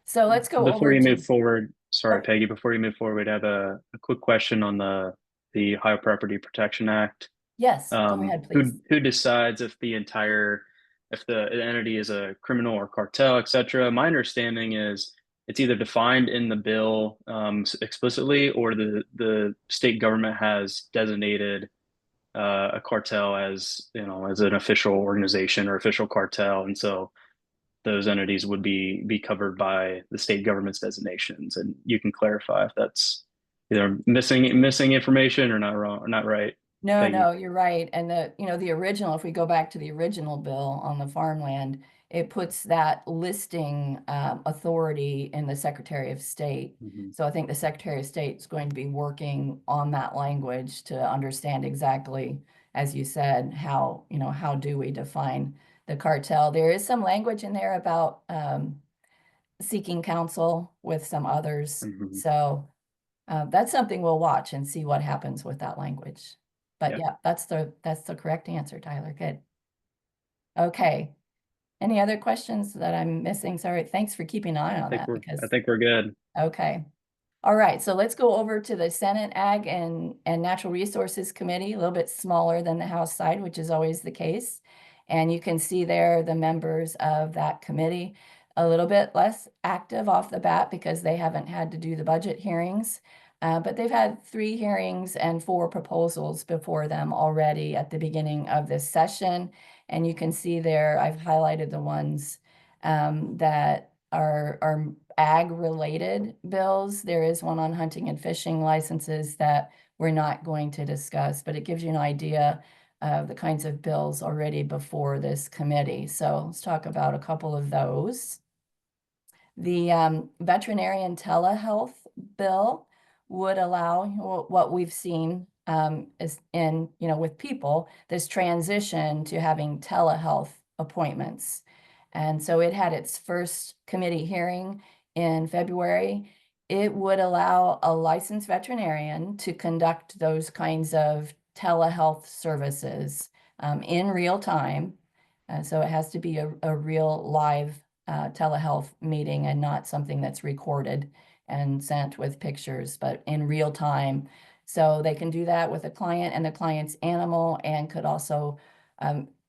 So let's go Before over you to move forward, sorry, Oh. Peggy, before you move forward, I have a quick question on the Ohio Property Protection Act. Yes, go ahead, please. Who decides if if the entity is a criminal or cartel, et cetera? My understanding is it's either defined in the bill explicitly, or the state government has designated a cartel as, you know, as an official organization or official cartel, and so those entities would be covered by the state government's designations. And you can clarify if that's either missing information or not wrong or not right. No, Peggy. no, you're right. And the original, if we go back to the original bill on the farmland, it puts that listing authority in the Secretary of State. So I think the Secretary of State is going to be working on that language to understand exactly, as you said, how do we define the cartel. There is some language in there about seeking counsel with some others. Mhm. So that's something we'll watch and see what happens with that language. But Yeah. yeah, that's the correct answer, Tyler. Good. Okay. Any other questions that I'm missing? Sorry, thanks for keeping an eye on that I think we're good. okay. All right, so let's go over to the Senate Ag and Natural Resources Committee, a little bit smaller than the House side, which is always the case. And you can see there the members of that committee, a little bit less active off the bat because they haven't had to do the budget hearings. But they've had 3 hearings and 4 proposals before them already at the beginning of this session. And you can see there, I've highlighted the ones that are ag-related bills. There is one on hunting and fishing licenses that we're not going to discuss, but it gives you an idea of the kinds of bills already before this committee. So let's talk about a couple of those. The veterinarian telehealth bill would allow what we've seen is in, with people, this transition to having telehealth appointments. And so it had its first committee hearing in February. It would allow a licensed veterinarian to conduct those kinds of telehealth services in real time. So it has to be a real live telehealth meeting and not something that's recorded and sent with pictures, but in real time. So they can do that with a client and the client's animal, and could also,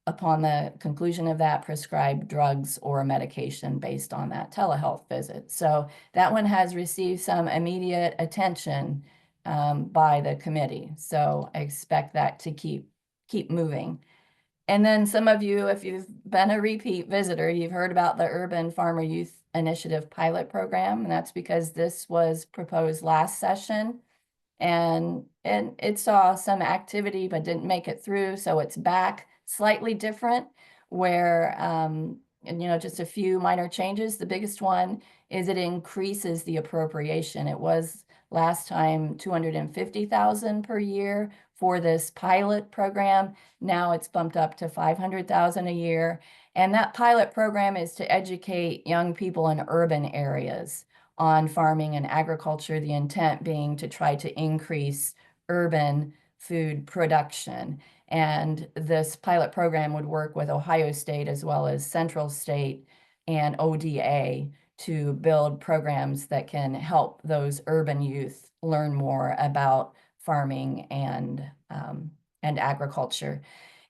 upon the conclusion of that, prescribe drugs or a medication based on that telehealth visit. So that one has received some immediate attention by the committee. So I expect that to keep moving. And then some of you, if you've been a repeat visitor, you've heard about the Urban Farmer Youth Initiative pilot program, and that's because this was proposed last session, and it saw some activity but didn't make it through, so it's back slightly different, where and just a few minor changes. The biggest one is it increases the appropriation. It was last time 250,000 per year for this pilot program. Now it's bumped up to 500,000 a year. And that pilot program is to educate young people in urban areas on farming and agriculture, the intent being to try to increase urban food production. And this pilot program would work with Ohio State as well as Central State and ODA to build programs that can help those urban youth learn more about farming and agriculture.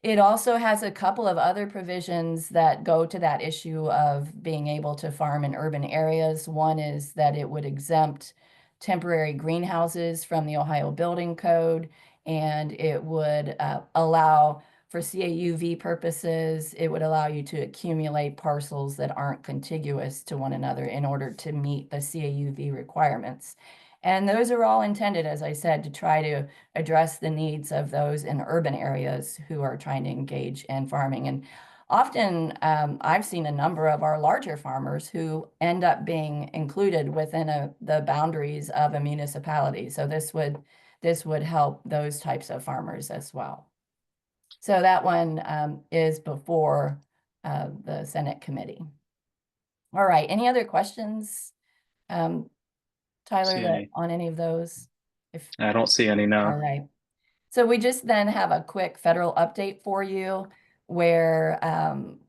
It also has a couple of other provisions that go to that issue of being able to farm in urban areas. One is that it would exempt temporary greenhouses from the Ohio Building Code, and it would allow, for CAUV purposes, it would allow you to accumulate parcels that aren't contiguous to one another in order to meet the CAUV requirements. And those are all intended, as I said, to try to address the needs of those in urban areas who are trying to engage in farming. And often I've seen a number of our larger farmers who end up being included within the boundaries of a municipality. So this would help those types of farmers as well. So that one is before the Senate committee. All right, any other questions, Tyler, any. on any of those? I don't see any now. All right. So we just then have a quick federal update for you where,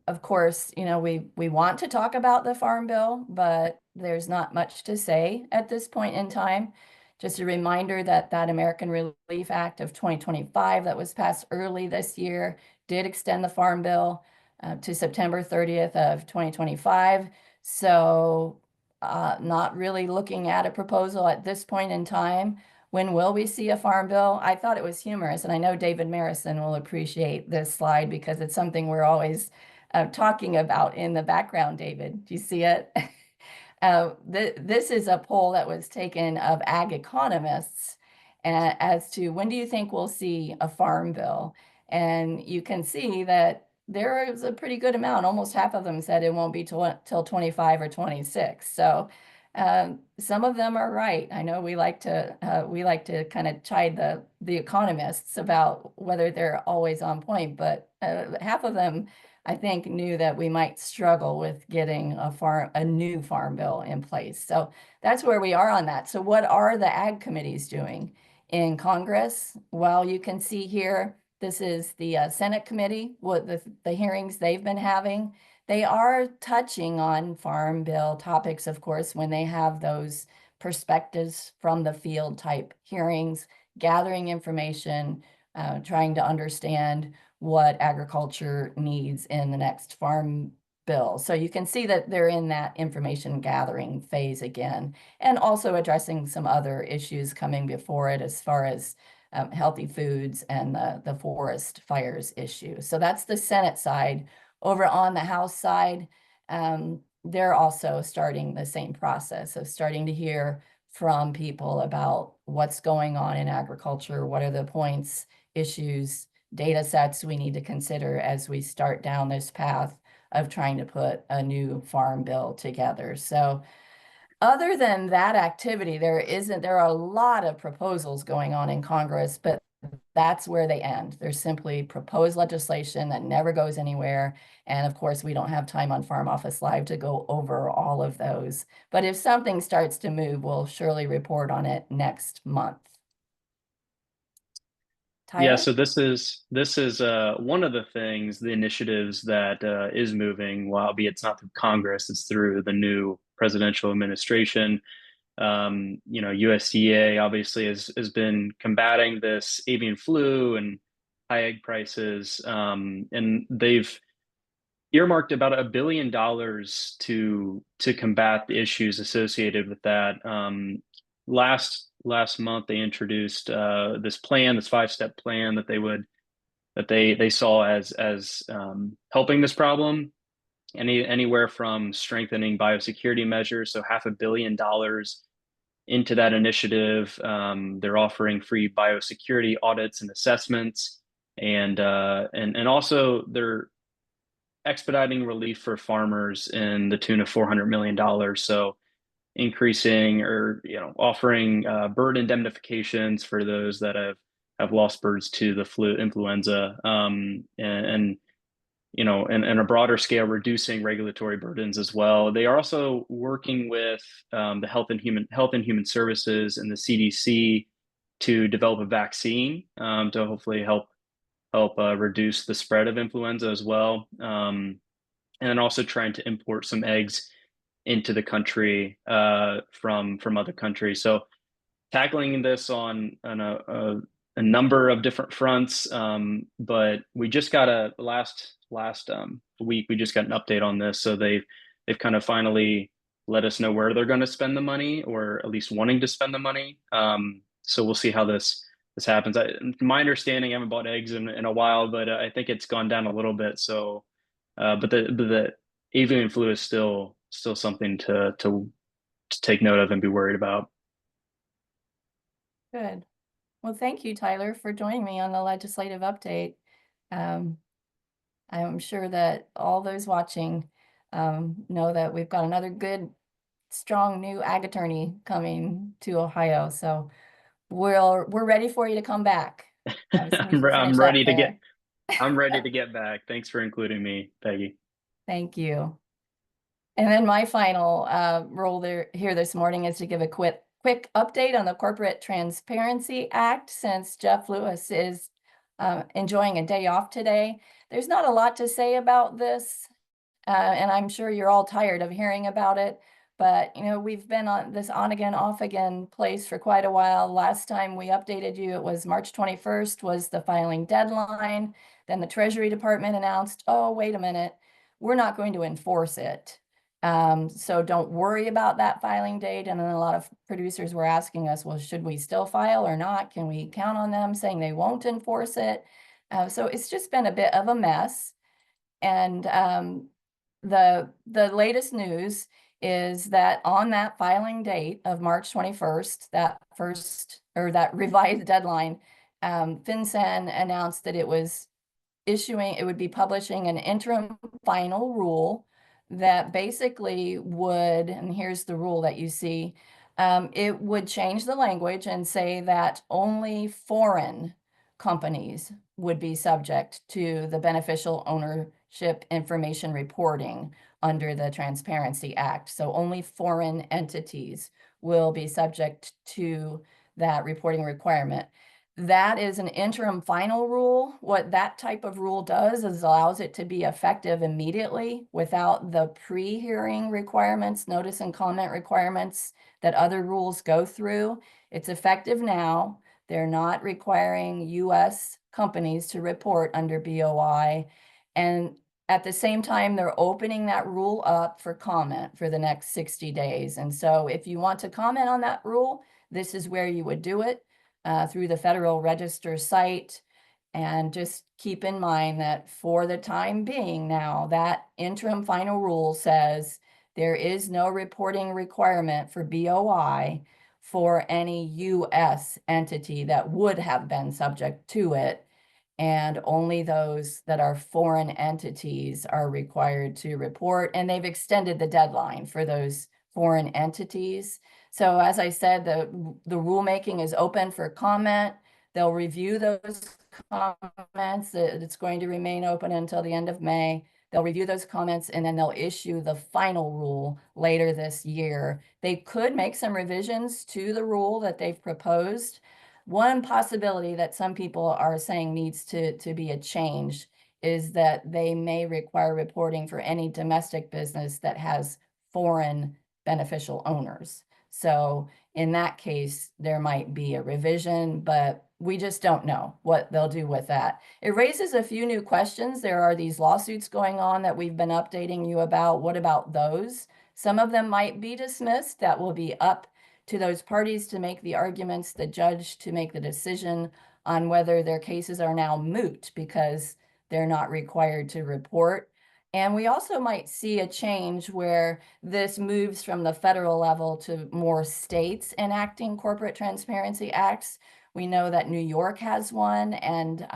of course, we want to talk about the Farm Bill, but there's not much to say at this point in time. Just a reminder that American Relief Act of 2025 that was passed early this year did extend the Farm Bill to September 30th of 2025. So not really looking at a proposal at this point in time. When will we see a farm bill? I thought it was humorous, and I know David Marison will appreciate this slide because it's something we're always talking about in the background. David, do you see it? This is a poll that was taken of ag economists as to when do you think we'll see a farm bill? And you can see that there is a pretty good amount. Almost half of them said it won't be till 25 or 26. So some of them are right. I know we like to kind of chide the economists about whether they're always on point, but half of them, I think, knew that we might struggle with getting a new farm bill in place. So that's where we are on that. So what are the ag committees doing in Congress? Well, you can see here, this is the Senate committee, what the hearings they've been having. They are touching on farm bill topics, of course, when they have those perspectives from the field type hearings, gathering information, trying to understand what agriculture needs in the next farm bill. So you can see that they're in that information gathering phase again, and also addressing some other issues coming before it as far as healthy foods and the forest fires issue. So that's the Senate side. Over on the House side, they're also starting the same process of starting to hear from people about what's going on in agriculture, what are the points, issues, data sets we need to consider as we start down this path of trying to put a new farm bill together. So other than that activity, there are a lot of proposals going on in Congress, but that's where they end. There's simply proposed legislation that never goes anywhere. And of course, we don't have time on Farm Office Live to go over all of those. But if something starts to move, we'll surely report on it next month. Tyler? Yeah, so this is one of the things, the initiatives that is moving, while albeit it's not through Congress, it's through the new presidential administration. USDA obviously has been combating this avian flu and high egg prices, and they've earmarked about $1 billion to combat the issues associated with that. Last month they introduced this 5-step plan that they saw as helping this problem. Anywhere from strengthening biosecurity measures, so $500 million into that initiative. They're offering free biosecurity audits and assessments, and also they're expediting relief for farmers in the tune of $400 million. So increasing or offering bird indemnifications for those that have lost birds to the influenza, and a broader scale, reducing regulatory burdens as well. They are also working with the Health and Human Services and the CDC to develop a vaccine to hopefully help reduce the spread of influenza as well. And then also trying to import some eggs into the country from other countries. So tackling this on a number of different fronts, but we just got last week we just got an update on this. So they've kind of finally let us know where they're going to spend the money, or at least wanting to spend the money. So we'll see how this happens. My understanding, I haven't bought eggs in a while, but I think it's gone down a little bit. So, but the avian flu is still something to take note of and be worried about. Good. Well, thank you, Tyler, for joining me on the legislative update. I'm sure that all those watching know that we've got another good, strong new ag attorney coming to Ohio. So we're ready for you to come back as soon as you I'm finish up ready to there. I'm ready to get back. Thanks for including me, Peggy. Thank you. And then my final role here this morning is to give a quick update on the Corporate Transparency Act, since Jeff Lewis is enjoying a day off today. There's not a lot to say about this, and I'm sure you're all tired of hearing about it. But we've been on this on again, off again place for quite a while. Last time we updated you, it was March 21st was the filing deadline. Then the Treasury Department announced, oh, wait a minute, we're not going to enforce it. So don't worry about that filing date. And then a lot of producers were asking us, well, should we still file or not? Can we count on them saying they won't enforce it? So it's just been a bit of a mess. And the latest news is that on that filing date of March 21st, that revised deadline, FinCEN announced that it would be publishing an interim final rule that basically would, and here's the rule that you see, it would change the language and say that only foreign companies would be subject to the beneficial ownership information reporting under the Transparency Act. So only foreign entities will be subject to that reporting requirement. That is an interim final rule. What that type of rule does is allows it to be effective immediately without the pre-hearing requirements, notice and comment requirements that other rules go through. It's effective now. They're not requiring US companies to report under BOI. And at the same time, they're opening that rule up for comment for the next 60 days. And so if you want to comment on that rule, this is where you would do it. Through the Federal Register site. And just keep in mind that for the time being now, that interim final rule says there is no reporting requirement for BOI for any US entity that would have been subject to it. And only those that are foreign entities are required to report. And they've extended the deadline for those foreign entities. So as I said, the rulemaking is open for comment. They'll review those comments. It's going to remain open until the end of May. They'll review those comments and then they'll issue the final rule later this year. They could make some revisions to the rule that they've proposed. One possibility that some people are saying needs to be a change is that they may require reporting for any domestic business that has foreign beneficial owners. So in that case, there might be a revision, but we just don't know what they'll do with that. It raises a few new questions. There are these lawsuits going on that we've been updating you about. What about those? Some of them might be dismissed. That will be up to those parties to make the arguments, the judge to make the decision on whether their cases are now moot because they're not required to report. And we also might see a change where this moves from the federal level to more states enacting corporate transparency acts. We know that New York has one and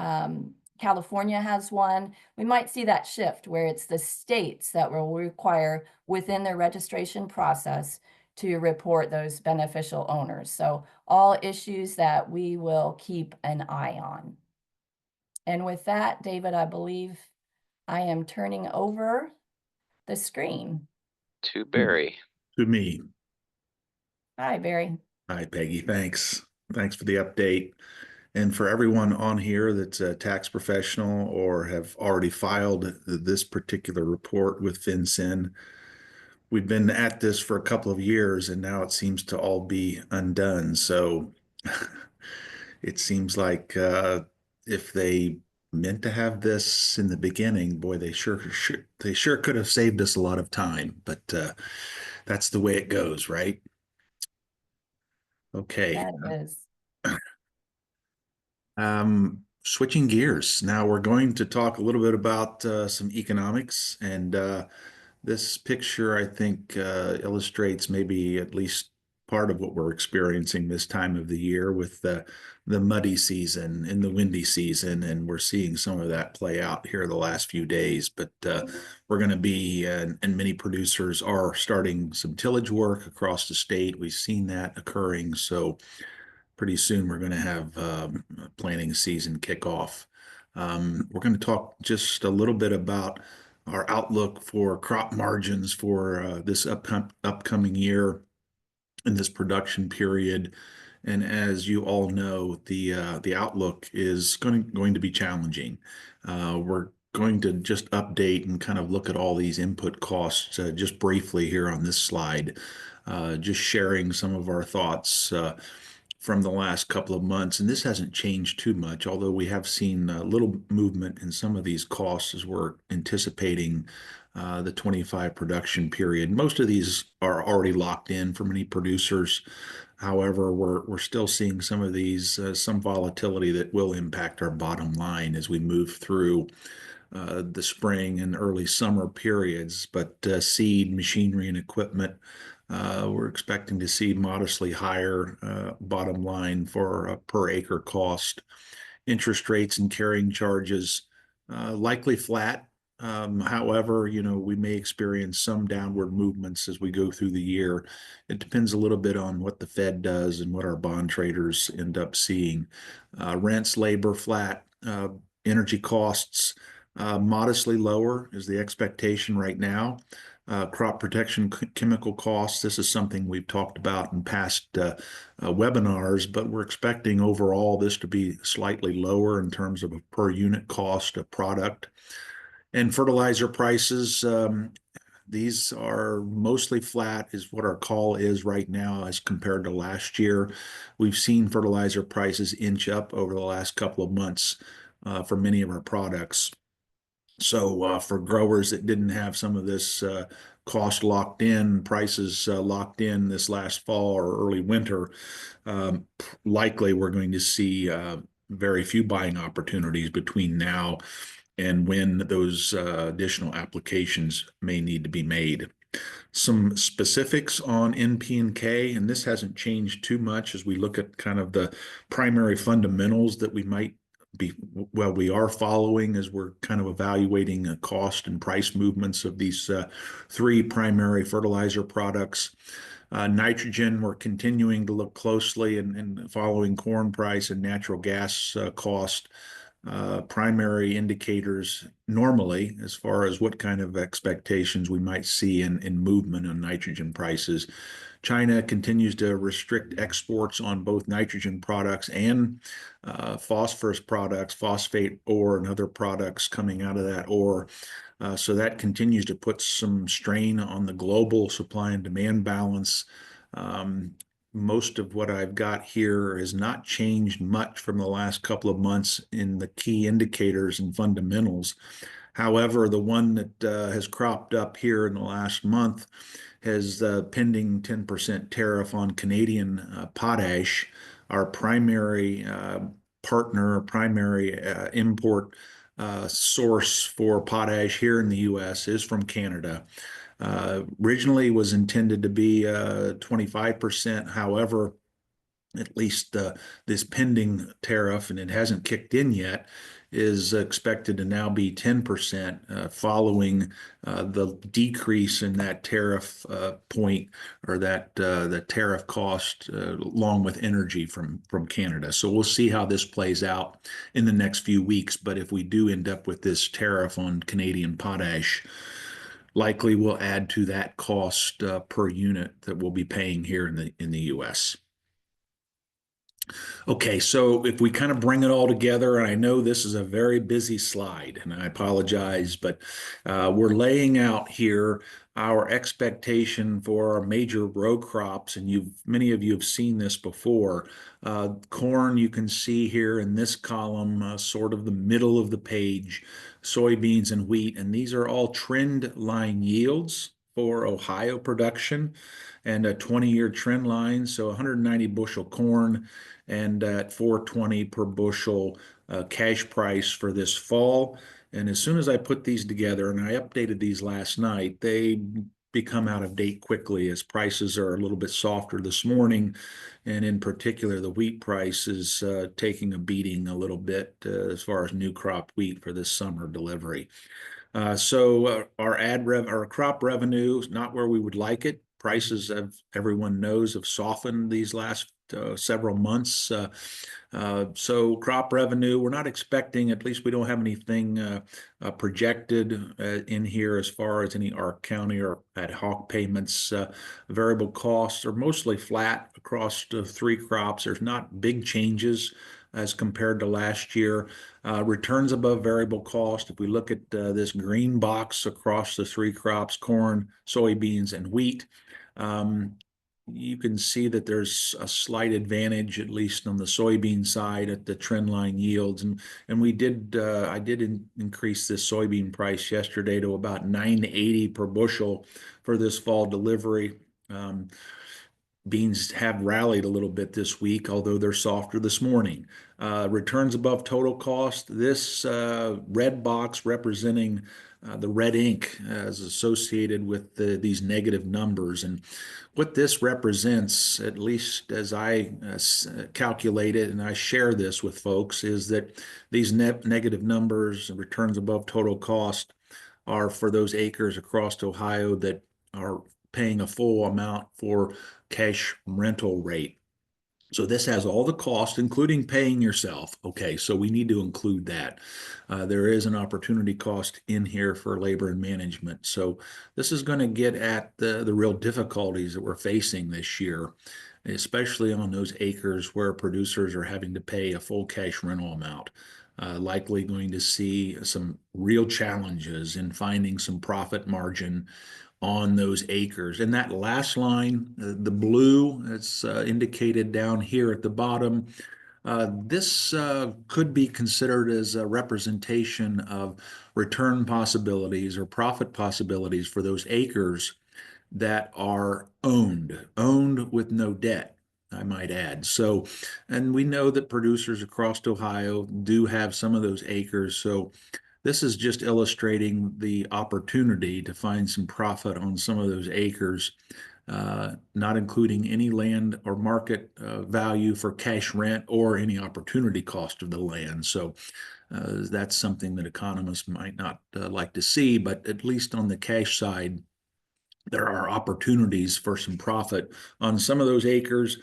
California has one. We might see that shift where it's the states that will require within their registration process to report those beneficial owners. So all issues that we will keep an eye on. And with that, David, I believe I am turning over the screen. To Barry. To me. Hi, Barry. Hi, Peggy. Thanks. Thanks for the update. And for everyone on here that's a tax professional or have already filed this particular report with FinCEN, we've been at this for a couple of years and now it seems to all be undone. So it seems like if they meant to have this in the beginning, boy, they sure could have saved us a lot of time, but that's the way it goes, right? Okay. That is. Switching gears. Now we're going to talk a little bit about some economics, and this picture, I think, illustrates maybe at least part of what we're experiencing this time of the year with the muddy season and the windy season, and we're seeing some of that play out here the last few days. But we're going to be, and many producers are starting some tillage work across the state. We've seen that occurring, so pretty soon we're going to have planting season kick off. We're going to talk just a little bit about our outlook for crop margins for this upcoming year in this production period. And as you all know, the outlook is going to be challenging. We're going to just update and kind of look at all these input costs just briefly here on this slide, just sharing some of our thoughts from the last couple of months. And this hasn't changed too much, although we have seen a little movement in some of these costs as we're anticipating the 25 production period. Most of these are already locked in for many producers. However, we're still seeing some of these, some volatility that will impact our bottom line as we move through the spring and early summer periods. But seed, machinery, and equipment, we're expecting to see modestly higher bottom line for per acre cost. Interest rates and carrying charges likely flat. However, we may experience some downward movements as we go through the year. It depends a little bit on what the Fed does and what our bond traders end up seeing. Rents, labor flat, energy costs modestly lower is the expectation right now. Crop protection chemical costs, this is something we've talked about in past webinars, but we're expecting overall this to be slightly lower in terms of a per unit cost of product. And fertilizer prices, these are mostly flat is what our call is right now as compared to last year. We've seen fertilizer prices inch up over the last couple of months for many of our products. So for growers that didn't have some of this cost locked in, prices locked in this last fall or early winter, likely we're going to see very few buying opportunities between now and when those additional applications may need to be made. Some specifics on NP&K, and this hasn't changed too much as we look at kind of the primary fundamentals that we might we are following as we're kind of evaluating the cost and price movements of these three primary fertilizer products. Nitrogen, we're continuing to look closely and following corn price and natural gas cost. Primary indicators normally as far as what kind of expectations we might see in movement on nitrogen prices. China continues to restrict exports on both nitrogen products and phosphorus products, phosphate ore and other products coming out of that ore. So that continues to put some strain on the global supply and demand balance. Most of what I've got here has not changed much from the last couple of months in the key indicators and fundamentals. However, the one that has cropped up here in the last month has the pending 10% tariff on Canadian potash. Our primary partner, primary import source for potash here in the U.S. is from Canada. Originally was intended to be 25%. However, at least this pending tariff, and it hasn't kicked in yet, is expected to now be 10% following the decrease in that tariff point or that the tariff cost along with energy from Canada. So we'll see how this plays out in the next few weeks. But if we do end up with this tariff on Canadian potash, likely we'll add to that cost per unit that we'll be paying here in the U.S. Okay, so if we kind of bring it all together, and I know this is a very busy slide, and I apologize, but we're laying out here our expectation for our major row crops, and many of you have seen this before. Corn, you can see here in this column, sort of the middle of the page, soybeans and wheat, and these are all trend line yields for Ohio production and a 20-year trend line, so 190 bushel corn and at $4.20 per bushel cash price for this fall. And as soon as I put these together, and I updated these last night, they become out of date quickly as prices are a little bit softer this morning. And in particular, the wheat price is taking a beating a little bit as far as new crop wheat for this summer delivery. So our crop revenue is not where we would like it. Prices, everyone knows, have softened these last several months. So crop revenue, we're not expecting, at least we don't have anything projected in here as far as any ARC County or ad hoc payments. Variable costs are mostly flat across the three crops. There's not big changes as compared to last year. Returns above variable cost. If we look at this green box across the three crops, corn, soybeans, and wheat, you can see that there's a slight advantage, at least on the soybean side, at the trend line yields. And I did increase this soybean price yesterday to about $9.80 per bushel for this fall delivery. Beans have rallied a little bit this week, although they're softer this morning. Returns above total cost. This red box representing the red ink is associated with these negative numbers. And what this represents, at least as I calculate it, and I share this with folks, is that these negative numbers, returns above total cost, are for those acres across Ohio that are paying a full amount for cash rental rate. So this has all the costs, including paying yourself. Okay, so we need to include that. There is an opportunity cost in here for labor and management. So this is going to get at the real difficulties that we're facing this year, especially on those acres where producers are having to pay a full cash rental amount. Likely going to see some real challenges in finding some profit margin on those acres. And that last line, the blue that's indicated down here at the bottom, this could be considered as a representation of return possibilities or profit possibilities for those acres that are owned with no debt, I might add. So, and we know that producers across Ohio do have some of those acres. So this is just illustrating the opportunity to find some profit on some of those acres, not including any land or market value for cash rent or any opportunity cost of the land. So that's something that economists might not like to see, but at least on the cash side, there are opportunities for some profit on some of those acres.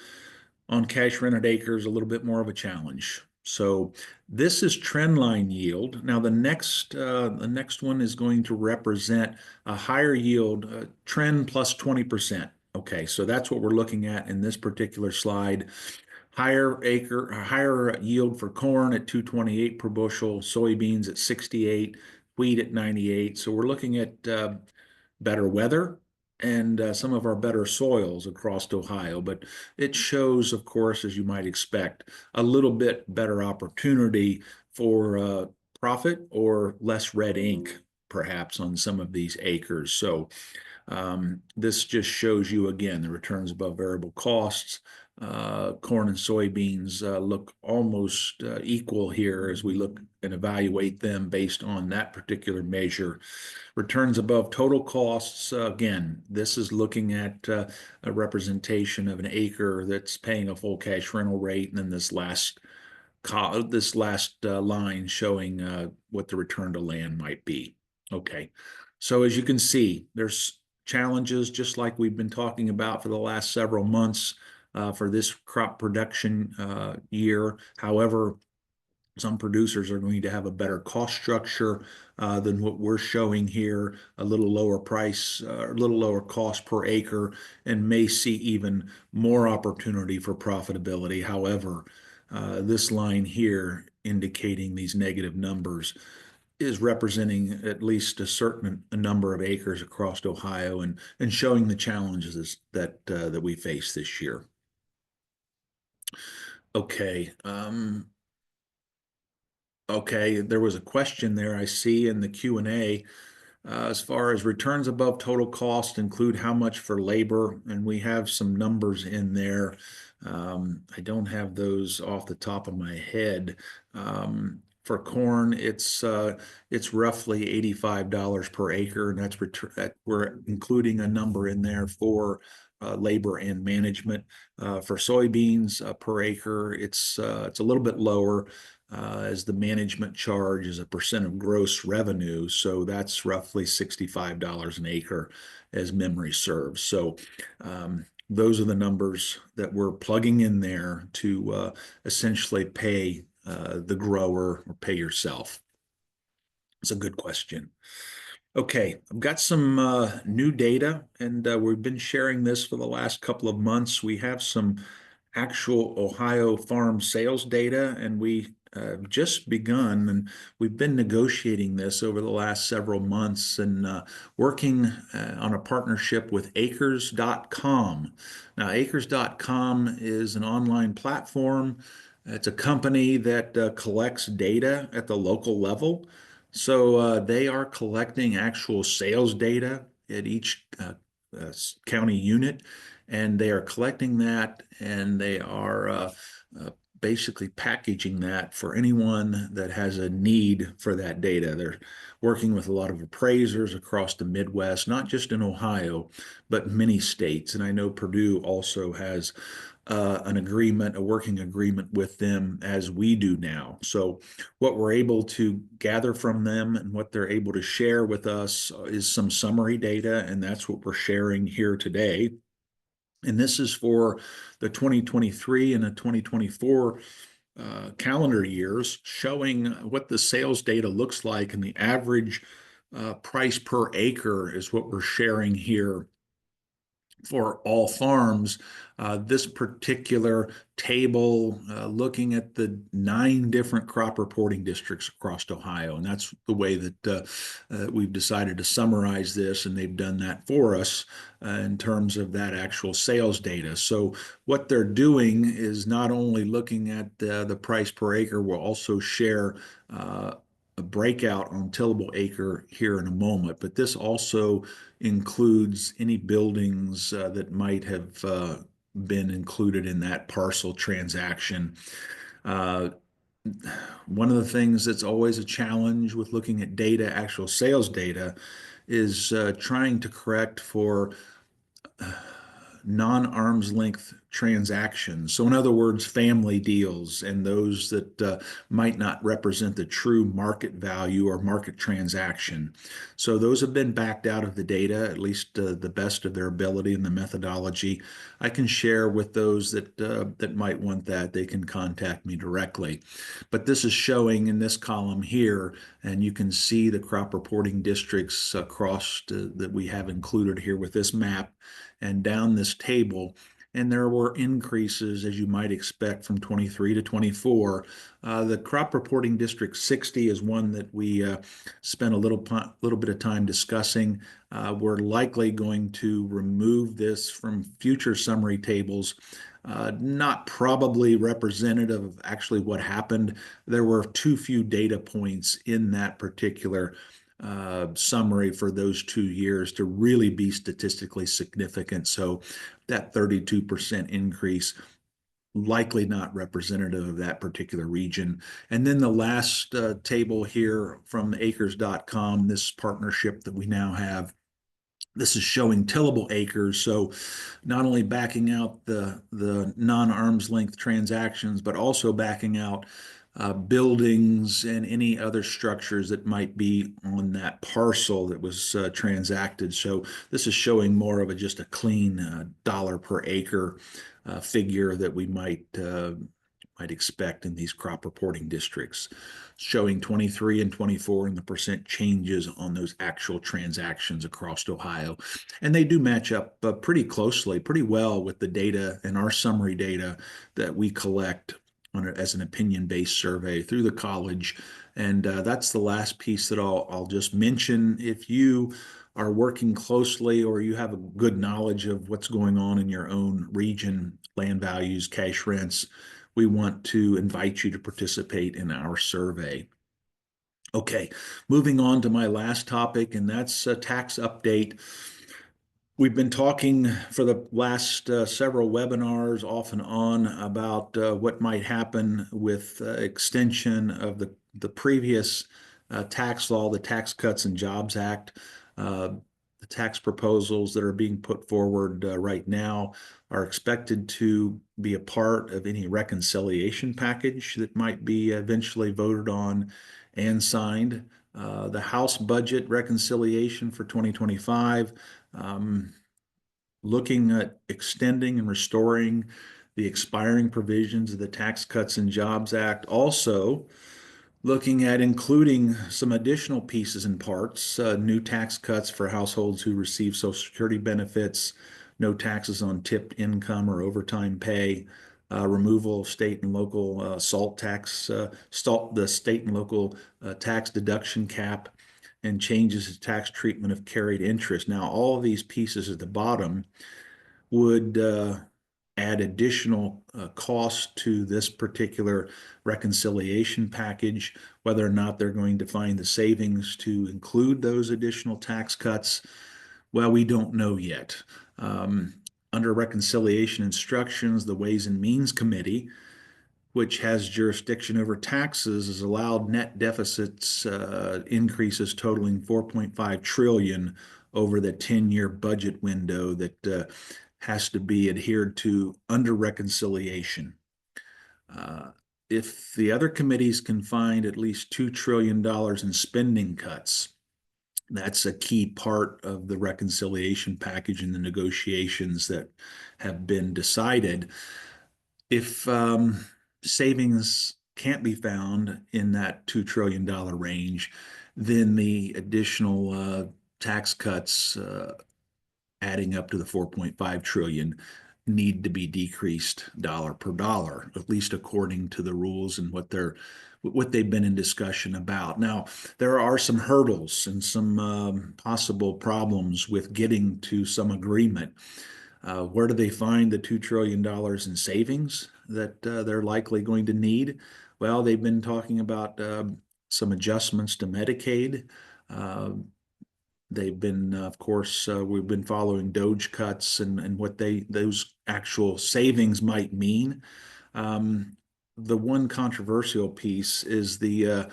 On cash rented acres, a little bit more of a challenge. So this is trend line yield. Now the next one is going to represent a higher yield, trend plus 20%. Okay, so that's what we're looking at in this particular slide. Higher yield for corn at 228 per bushel, soybeans at 68, wheat at 98. So we're looking at better weather and some of our better soils across Ohio. But it shows, of course, as you might expect, a little bit better opportunity for profit or less red ink, perhaps, on some of these acres. So this just shows you, again, the returns above variable costs. Corn and soybeans look almost equal here as we look and evaluate them based on that particular measure. Returns above total costs, again, this is looking at a representation of an acre that's paying a full cash rental rate, and then this last line showing what the return to land might be. Okay, so as you can see, there's challenges just like we've been talking about for the last several months for this crop production year. However, some producers are going to have a better cost structure than what we're showing here, a little lower price, a little lower cost per acre, and may see even more opportunity for profitability. However, this line here indicating these negative numbers is representing at least a number of acres across Ohio and showing the challenges that we face this year. Okay. Okay, there was a question there I see in the Q&A as far as returns above total cost include how much for labor, and we have some numbers in there. I don't have those off the top of my head. For corn, it's roughly $85 per acre, and we're including a number in there for labor and management. For soybeans per acre, it's a little bit lower, as the management charge is a percent of gross revenue. So that's roughly $65 an acre, as memory serves. So those are the numbers that we're plugging in there to essentially pay the grower or pay yourself. It's a good question. Okay, I've got some new data, and we've been sharing this for the last couple of months. We have some actual Ohio farm sales data, and we just begun, and we've been negotiating this over the last several months and working on a partnership with acres.com. Now, acres.com is an online platform. It's a company that collects data at the local level. So they are collecting actual sales data at each county unit, and they are collecting that, and they are basically packaging that for anyone that has a need for that data. They're working with a lot of appraisers across the Midwest, not just in Ohio, but many states. And I know Purdue also has a working agreement with them, as we do now. So what we're able to gather from them and what they're able to share with us is some summary data, and that's what we're sharing here today. And this is for the 2023 and the 2024 calendar years, showing what the sales data looks like, and the average price per acre is what we're sharing here for all farms. This particular table looking at the 9 different crop reporting districts across Ohio, and that's the way that we've decided to summarize this, and they've done that for us in terms of that actual sales data. So what they're doing is not only looking at the price per acre, we'll also share a breakout on tillable acre here in a moment, but this also includes any buildings that might have been included in that parcel transaction. One of the things that's always a challenge with looking at data, actual sales data, is trying to correct for non-arm's length transactions. So in other words, family deals and those that might not represent the true market value or market transaction. So those have been backed out of the data, at least the best of their ability in the methodology. I can share with those that might want that. They can contact me directly. But this is showing in this column here, and you can see the crop reporting districts across that we have included here with this map and down this table. And there were increases, as you might expect, from 23 to 24. The crop reporting district 60 is one that we spent a little bit of time discussing. We're likely going to remove this from future summary tables. Not probably representative of actually what happened. There were too few data points in that particular summary for those 2 years to really be statistically significant. So that 32% increase likely not representative of that particular region. And then the last table here from acres.com, this partnership that we now have, this is showing tillable acres. So not only backing out the non-arm's length transactions, but also backing out buildings and any other structures that might be on that parcel that was transacted. So this is showing more of just a clean dollar per acre figure that we might expect in these crop reporting districts, showing 23 and 24 and the percent changes on those actual transactions across Ohio. And they do match up pretty closely, pretty well with the data and our summary data that we collect as an opinion-based survey through the college. And that's the last piece that I'll just mention. If you are working closely or you have a good knowledge of what's going on in your own region, land values, cash rents, we want to invite you to participate in our survey. Okay, moving on to my last topic, and that's a tax update. We've been talking for the last several webinars off and on about what might happen with extension of the previous tax law, the Tax Cuts and Jobs Act. The tax proposals that are being put forward right now are expected to be a part of any reconciliation package that might be eventually voted on and signed. The House budget reconciliation for 2025, looking at extending and restoring the expiring provisions of the Tax Cuts and Jobs Act. Also, looking at including some additional pieces and parts, new tax cuts for households who receive Social Security benefits, no taxes on tipped income or overtime pay, removal of state and local SALT tax, the state and local tax deduction cap, and changes to tax treatment of carried interest. Now, all of these pieces at the bottom would add additional cost to this particular reconciliation package. Whether or not they're going to find the savings to include those additional tax cuts, well, we don't know yet. Under reconciliation instructions, the Ways and Means Committee, which has jurisdiction over taxes, has allowed net deficits increases totaling 4.5 trillion over the 10-year budget window that has to be adhered to under reconciliation. If the other committees can find at least $2 trillion in spending cuts, that's a key part of the reconciliation package and the negotiations that have been decided. If savings can't be found in that $2 trillion range, then the additional tax cuts adding up to the 4.5 trillion need to be decreased dollar per dollar, at least according to the rules and what they've been in discussion about. Now, there are some hurdles and some possible problems with getting to some agreement. Where do they find the $2 trillion in savings that they're likely going to need? Well, they've been talking about some adjustments to Medicaid. They've been, of course, we've been following DOGE cuts and what those actual savings might mean. The one controversial piece is the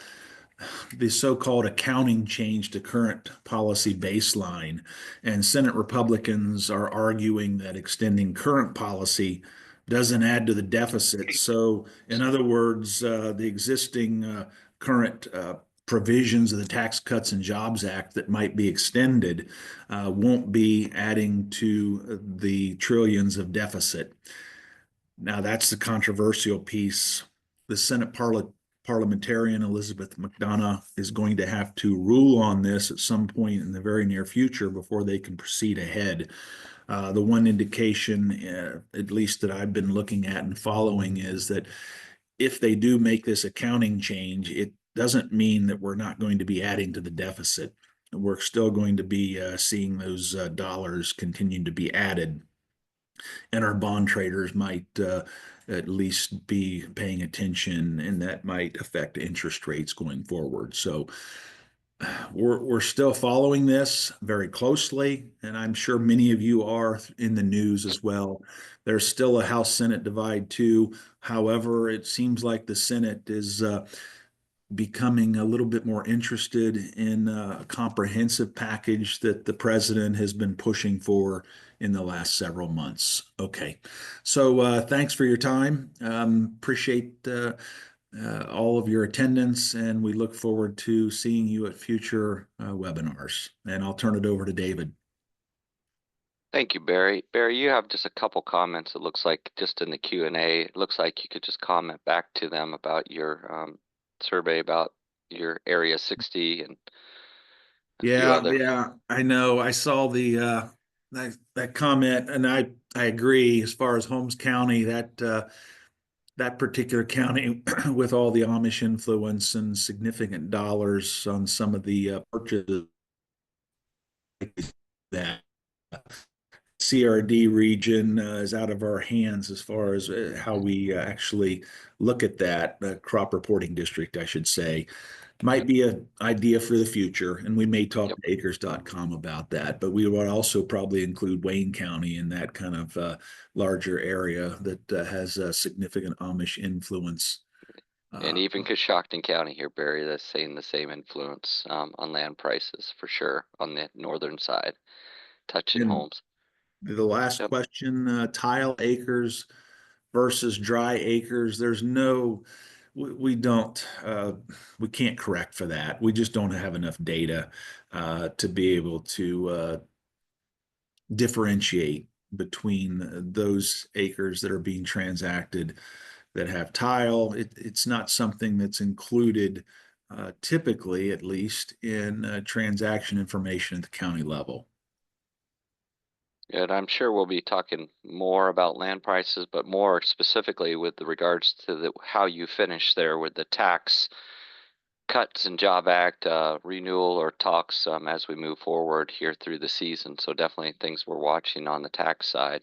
so-called accounting change to current policy baseline. And Senate Republicans are arguing that extending current policy doesn't add to the deficit. So, in other words, the existing current provisions of the Tax Cuts and Jobs Act that might be extended won't be adding to the trillions of deficit. Now, that's the controversial piece. The Senate parliamentarian Elizabeth McDonough is going to have to rule on this at some point in the very near future before they can proceed ahead. The one indication, at least that I've been looking at and following, is that if they do make this accounting change, it doesn't mean that we're not going to be adding to the deficit. We're still going to be seeing those dollars continue to be added. And our bond traders might at least be paying attention, and that might affect interest rates going forward. So we're still following this very closely, and I'm sure many of you are in the news as well. There's still a House-Senate divide too. However, it seems like the Senate is becoming a little bit more interested in a comprehensive package that the president has been pushing for in the last several months. Okay, so thanks for your time. Appreciate all of your attendance, and we look forward to seeing you at future webinars. And I'll turn it over to David. Thank you, Barry. Barry, you have just a couple comments. It looks like just in the Q&A, it looks like you could just comment back to them about your survey about your Area 60 and a few other. Yeah, I know. I saw the that comment, and I agree. As far as Holmes County, that particular county with all the Amish influence and significant dollars on some of the purchases that CRD region is out of our hands as far as how we actually look at that crop reporting district, I should say. Might be an idea for the future, and we may talk Yep. to acres.com about that, but we would also probably include Wayne County in that kind of larger area that has a significant Amish influence. And even Coshocton County here, Barry, that's saying the same influence on land prices for sure on the northern side, touching And homes. the last Yep. question, tile acres versus dry acres, there's no, we don't, we can't correct for that. We just don't have enough data to be able to differentiate between those acres that are being transacted that have tile. It's not something that's included typically, at least, in transaction information at the county level. And I'm sure we'll be talking more about land prices, but more specifically with the regards to how you finish there with the tax cuts and Job Act renewal or talks as we move forward here through the season. So definitely things we're watching on the tax side.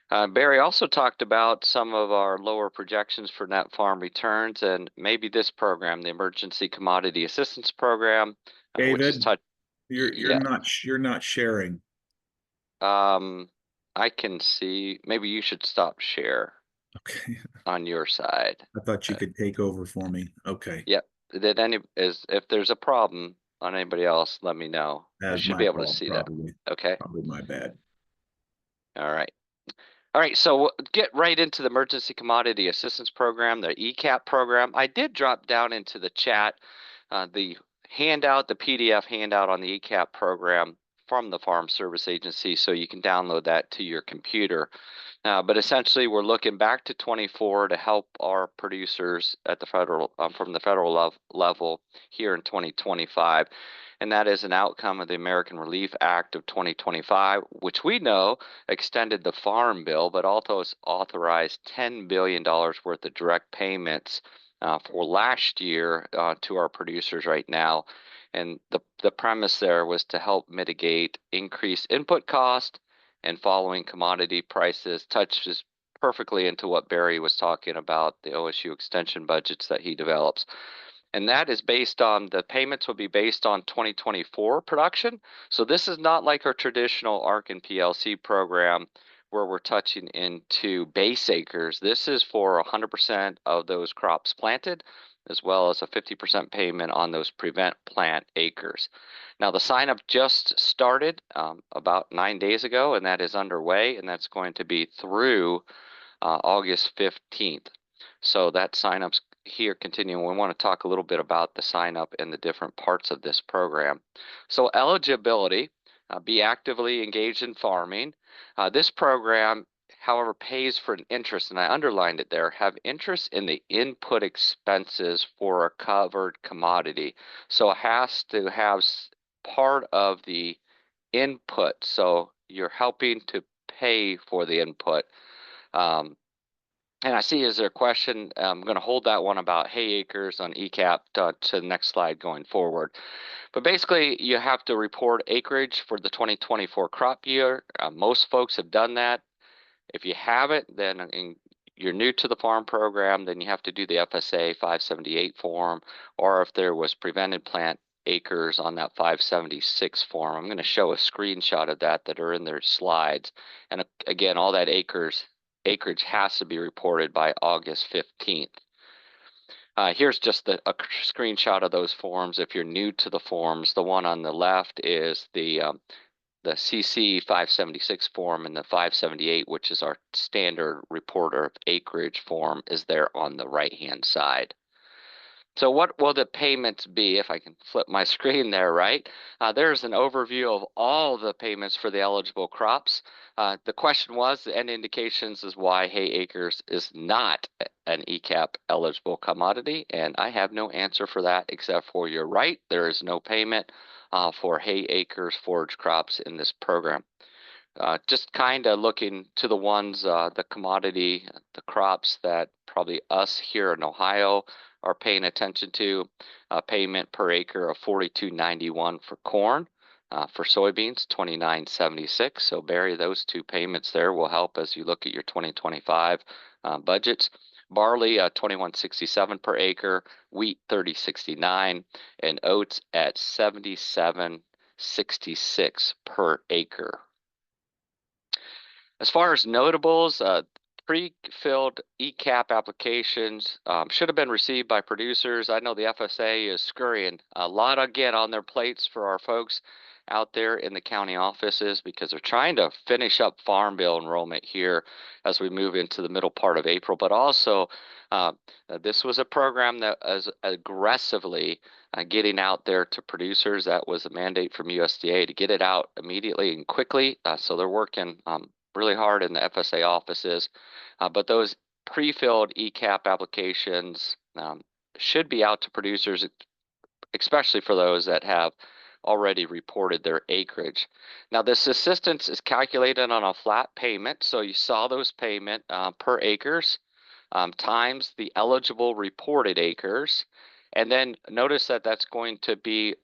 Barry also talked about some of our lower projections for net farm returns and maybe this program, the Emergency Commodity Assistance Program, which is David, you're yeah. you're not sharing. I can see, maybe you should stop share Okay. on your side. I thought you could take over for me. Okay. Yep. If there's a problem on anybody else, let me know. I That's should my be able to fault, see that. probably. Okay. Probably my bad. All right. All right. So we'll get right into the Emergency Commodity Assistance Program, the ECAP program. I did drop down into the chat the handout, the PDF handout on the ECAP program from the Farm Service Agency, so you can download that to your computer. But essentially, we're looking back to 24 to help our producers at the federal, from the federal level here in 2025. And that is an outcome of the American Relief Act of 2025, which we know extended the Farm Bill, but also authorized $10 billion worth of direct payments for last year to our producers right now. And the premise there was to help mitigate increased input cost, and following commodity prices touches perfectly into what Barry was talking about, the OSU extension budgets that he develops. And that is based on, the payments will be based on 2024 production. So this is not like our traditional ARC and PLC program where we're touching into base acres. This is for 100% of those crops planted, as well as a 50% payment on those prevent plant acres. Now the sign up just started about 9 days ago, and that is underway, and that's going to be through August 15th. So that sign up's here continuing. We want to talk a little bit about the sign up and the different parts of this program. So eligibility, be actively engaged in farming. This program, however, pays for an interest, and I underlined it there, have interest in the input expenses for a covered commodity. So it has to have part of the input. So you're helping to pay for the input. And I see, is there a question? I'm going to hold that one about hay acres on ECAP to the next slide going forward. But basically, you have to report acreage for the 2024 crop year. Most folks have done that. If you haven't, then you're new to the farm program, then you have to do the FSA 578 form, or if there was prevented plant acres on that 576 form. I'm going to show a screenshot of that are in their slides. And again, all that acreage has to be reported by August 15th. Here's just a screenshot of those forms. If you're new to the forms, the one on the left is the CC 576 form, and the 578, which is our standard reporter of acreage form, is there on the right-hand side. So what will the payments be? If I can flip my screen there, right? There's an overview of all the payments for the eligible crops. The question was, and indications is why hay acres is not an ECAP eligible commodity, and I have no answer for that except for you're right, there is no payment for hay acres forage crops in this program. Just kind of looking to the ones, the commodity, the crops that probably us here in Ohio are paying attention to. Payment per acre of $42.91 for corn, For soybeans, 29.76. So Barry, those two payments there will help as you look at your 2025 budgets. Barley, 21.67 per acre, wheat 30.69, and oats at 77.66 per acre. As far as notables, pre-filled ECAP applications should have been received by producers. I know the FSA is scurrying a lot again on their plates for our folks out there in the county offices because they're trying to finish up Farm Bill enrollment here as we move into the middle part of April. But also, this was a program that was aggressively getting out there to producers. That was a mandate from USDA to get it out immediately and quickly. So they're working really hard in the FSA offices, but those pre-filled ECAP applications should be out to producers, especially for those that have already reported their acreage. Now, this assistance is calculated on a flat payment, so you saw those payment per acres times the eligible reported acres, and then notice that that's going to be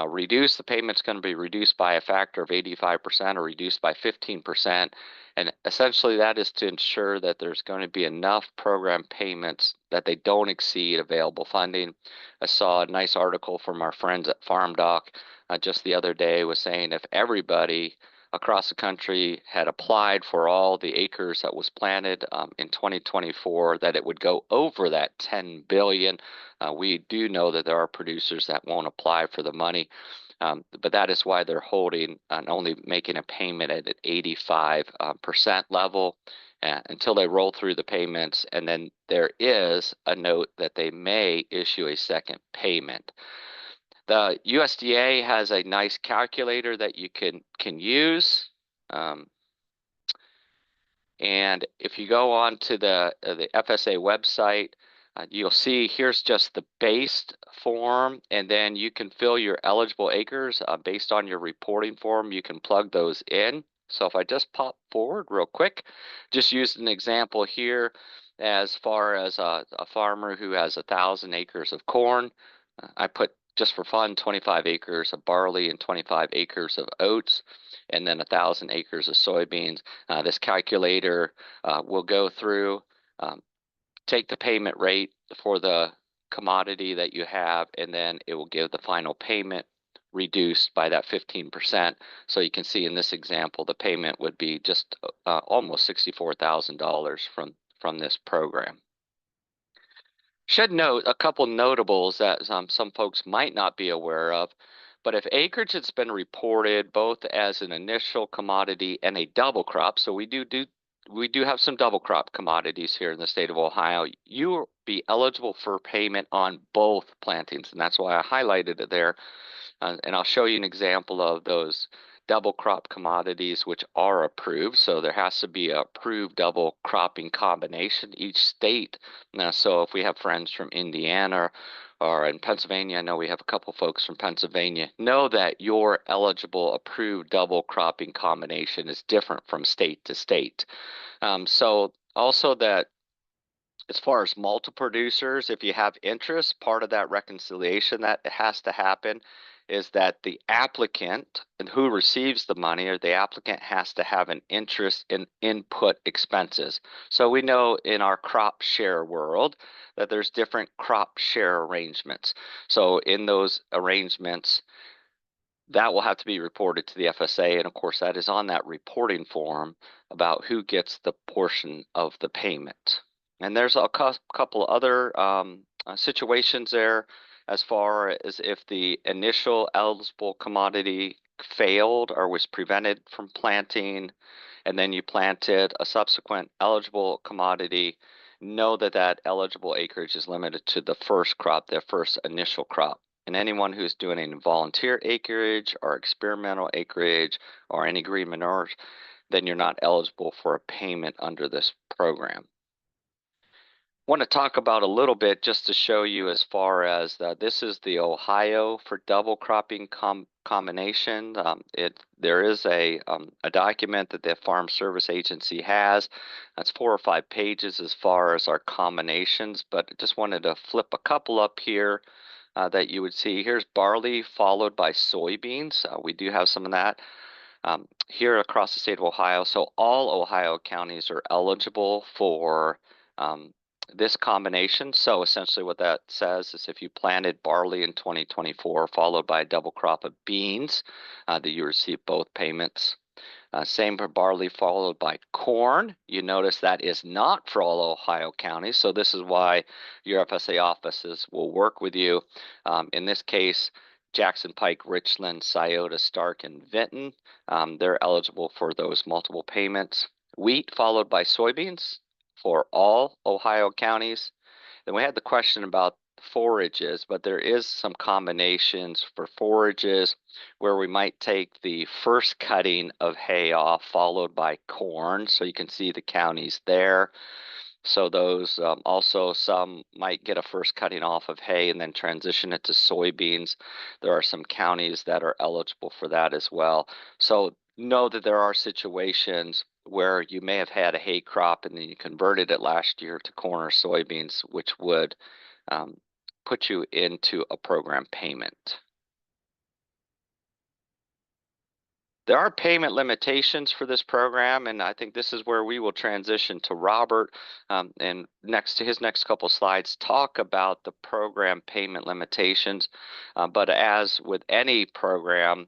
reduced. The payment's going to be reduced by a factor of 85% or reduced by 15%. And essentially that is to ensure that there's going to be enough program payments that they don't exceed available funding. I saw a nice article from our friends at FarmDoc just the other day was saying if everybody across the country had applied for all the acres that was planted in 2024, that it would go over that 10 billion. We do know that there are producers that won't apply for the money, but that is why they're holding and only making a payment at an 85% level until they roll through the payments. And then there is a note that they may issue a second payment. The USDA has a nice calculator that you can use. And if you go on to the FSA website, you'll see here's just the base form, and then you can fill your eligible acres based on your reporting form. You can plug those in. So if I just pop forward real quick, just use an example here as far as a farmer who has 1,000 acres of corn. I put just for fun 25 acres of barley and 25 acres of oats, and then 1,000 acres of soybeans. This calculator will go through, take the payment rate for the commodity that you have, and then it will give the final payment reduced by that 15%. So you can see in this example, the payment would be just almost $64,000 from this program. Should note a couple notables that some folks might not be aware of, but if acreage has been reported both as an initial commodity and a double crop, so we do have some double crop commodities here in the state of Ohio, you will be eligible for payment on both plantings, and that's why I highlighted it there. And I'll show you an example of those double crop commodities which are approved. So there has to be an approved double cropping combination each state. So if we have friends from Indiana or in Pennsylvania, I know we have a couple folks from Pennsylvania, know that your eligible approved double cropping combination is different from state to state. So also that as far as multiple producers, if you have interest, part of that reconciliation that has to happen is that the applicant and who receives the money or the applicant has to have an interest in input expenses. So we know in our crop share world that there's different crop share arrangements. So in those arrangements, that will have to be reported to the FSA. And of course, that is on that reporting form about who gets the portion of the payment. And there's a couple other situations there as far as if the initial eligible commodity failed or was prevented from planting, and then you planted a subsequent eligible commodity, know that that eligible acreage is limited to the first crop, their first initial crop. And anyone who's doing any volunteer acreage or experimental acreage or any green manures, then you're not eligible for a payment under this program. Want to talk about a little bit just to show you as far as this is the Ohio for double cropping combination. There is a document that the Farm Service Agency has. That's 4 or 5 pages as far as our combinations, but I just wanted to flip a couple up here that you would see. Here's barley followed by soybeans. We do have some of that here across the state of Ohio. So all Ohio counties are eligible for this combination. So essentially what that says is if you planted barley in 2024 followed by a double crop of beans, that you receive both payments. Same for barley followed by corn. You notice that is not for all Ohio counties. So this is why your FSA offices will work with you. In this case, Jackson, Pike, Richland, Scioto, Stark, and Vinton, they're eligible for those multiple payments. Wheat followed by soybeans for all Ohio counties. Then we had the question about forages, but there is some combinations for forages where we might take the first cutting of hay off followed by corn. So you can see the counties there. So those also, some might get a first cutting off of hay and then transition it to soybeans. There are some counties that are eligible for that as well. So know that there are situations where you may have had a hay crop and then you converted it last year to corn or soybeans, which would put you into a program payment. There are payment limitations for this program, and I think this is where we will transition to Robert, and next to his next couple slides, talk about the program payment limitations. But as with any program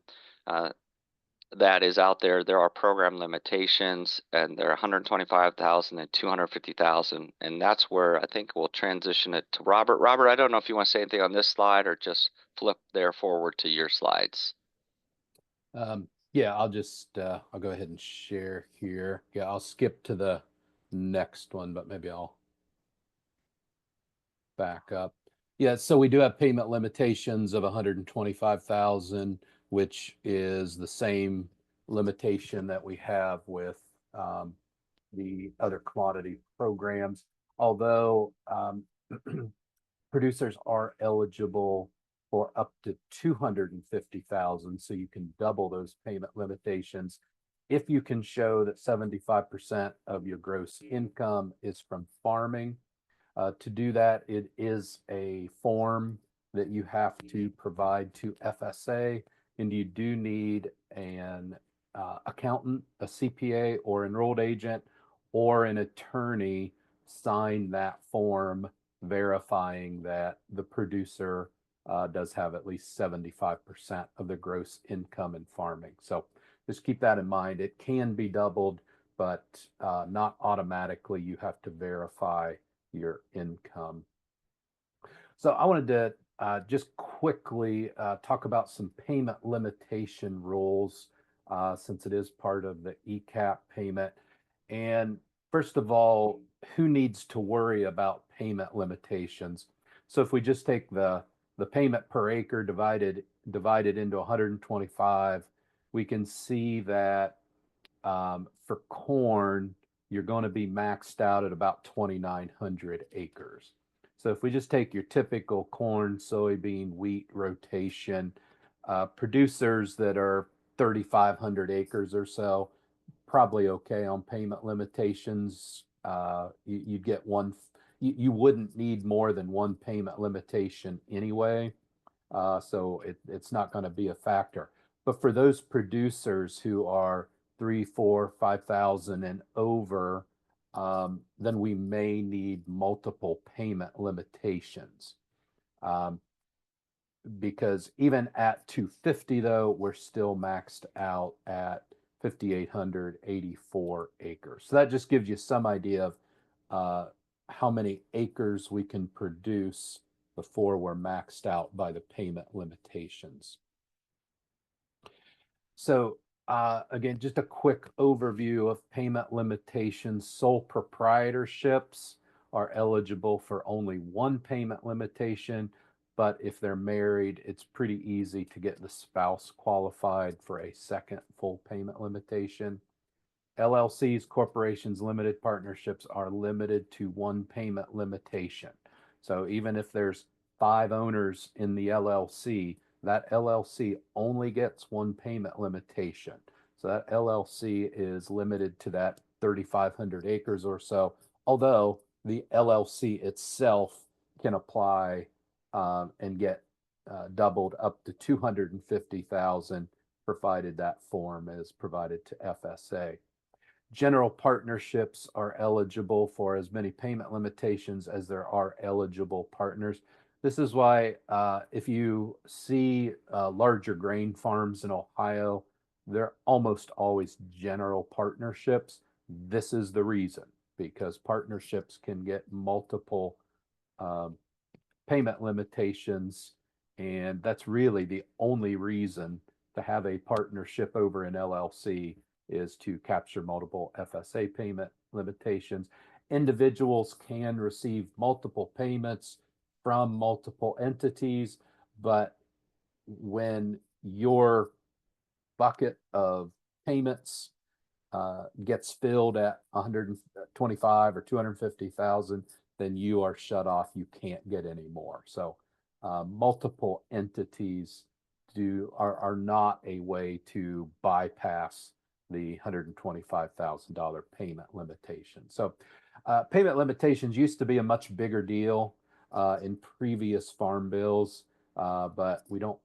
that is out there, there are program limitations, and they're 125,000 and 250,000, and that's where I think we'll transition it to Robert. Robert, I don't know if you want to say anything on this slide or just flip there forward to your slides. Yeah, I'll just, I'll go ahead and share here. Yeah, I'll skip to the next one, but maybe I'll back up. Yeah, so we do have payment limitations of 125,000, which is the same limitation that we have with the other commodity programs. Although producers are eligible for up to 250,000, so you can double those payment limitations if you can show that 75% of your gross income is from farming. To do that, it is a form that you have to provide to FSA, and you do need an accountant, a CPA, or enrolled agent, or an attorney sign that form verifying that the producer does have at least 75% of the gross income in farming. So just keep that in mind. It can be doubled, but not automatically. You have to verify your income. So I wanted to just quickly talk about some payment limitation rules since it is part of the ECAP payment. And first of all, who needs to worry about payment limitations? So if we just take the payment per acre divided into 125, we can see that for corn, you're going to be maxed out at about 2,900 acres. So if we just take your typical corn, soybean, wheat rotation, producers that are 3,500 acres or so, probably okay on payment limitations. You'd get one. You wouldn't need more than one payment limitation anyway, so it's not going to be a factor. But for those producers who are 3, 4, 5,000 and over, then we may need multiple payment limitations. Because even at 250, though, we're still maxed out at 5,884 acres. So that just gives you some idea of how many acres we can produce before we're maxed out by the payment limitations. So again, just a quick overview of payment limitations. Sole proprietorships are eligible for only one payment limitation, but if they're married, it's pretty easy to get the spouse qualified for a second full payment limitation. LLCs, corporations, limited partnerships are limited to one payment limitation. So even if there's 5 owners in the LLC, that LLC only gets one payment limitation. So that LLC is limited to that 3,500 acres or so, although the LLC itself can apply and get doubled up to 250,000, provided that form is provided to FSA. General partnerships are eligible for as many payment limitations as there are eligible partners. This is why if you see larger grain farms in Ohio, they're almost always general partnerships. This is the reason, because partnerships can get multiple payment limitations, and that's really the only reason to have a partnership over an LLC is to capture multiple FSA payment limitations. Individuals can receive multiple payments from multiple entities, but when your bucket of payments gets filled at 125 or 250,000, then you are shut off. You can't get any more. So multiple entities are not a way to bypass the $125,000 payment limitation. So payment limitations used to be a much bigger deal in previous farm bills, but we don't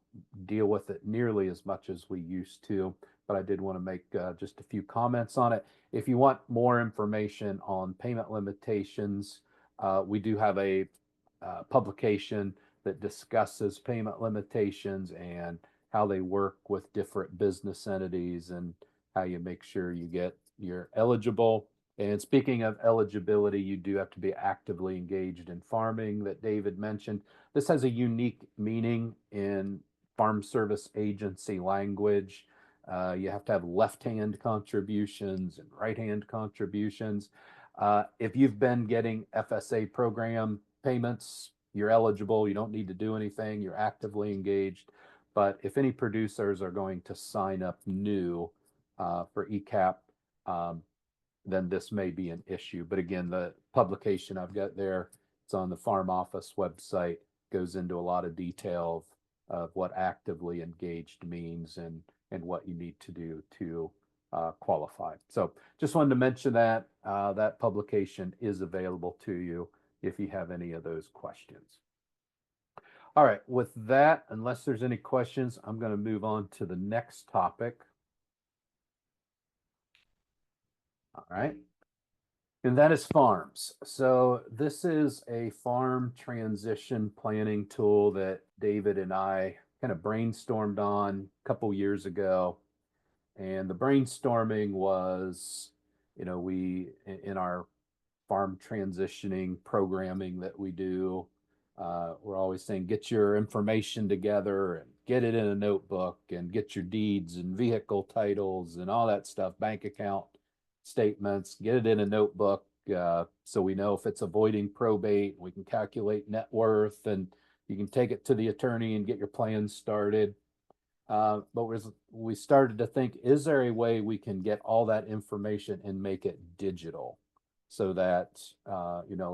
deal with it nearly as much as we used to. But I did want to make just a few comments on it. If you want more information on payment limitations, we do have a publication that discusses payment limitations and how they work with different business entities and how you make sure you're eligible. And speaking of eligibility, you do have to be actively engaged in farming that David mentioned. This has a unique meaning in Farm Service Agency language. You have to have left-hand contributions and right-hand contributions. If you've been getting FSA program payments, you're eligible. You don't need to do anything. You're actively engaged. But if any producers are going to sign up new for ECAP, then this may be an issue. But again, the publication I've got there, it's on the Farm Office website, goes into a lot of detail of what actively engaged means and what you need to do to qualify. So just wanted to mention that that publication is available to you if you have any of those questions. All right, with that, unless there's any questions, I'm going to move on to the next topic. All right. And that is farms. So this is a farm transition planning tool that David and I kind of brainstormed on a couple years ago. And the brainstorming was, we, in our farm transitioning programming that we do, we're always saying, get your information together and get it in a notebook and get your deeds and vehicle titles and all that stuff, bank account statements, get it in a notebook so we know if it's avoiding probate, we can calculate net worth and you can take it to the attorney and get your plans started. But we started to think, is there a way we can get all that information and make it digital so that,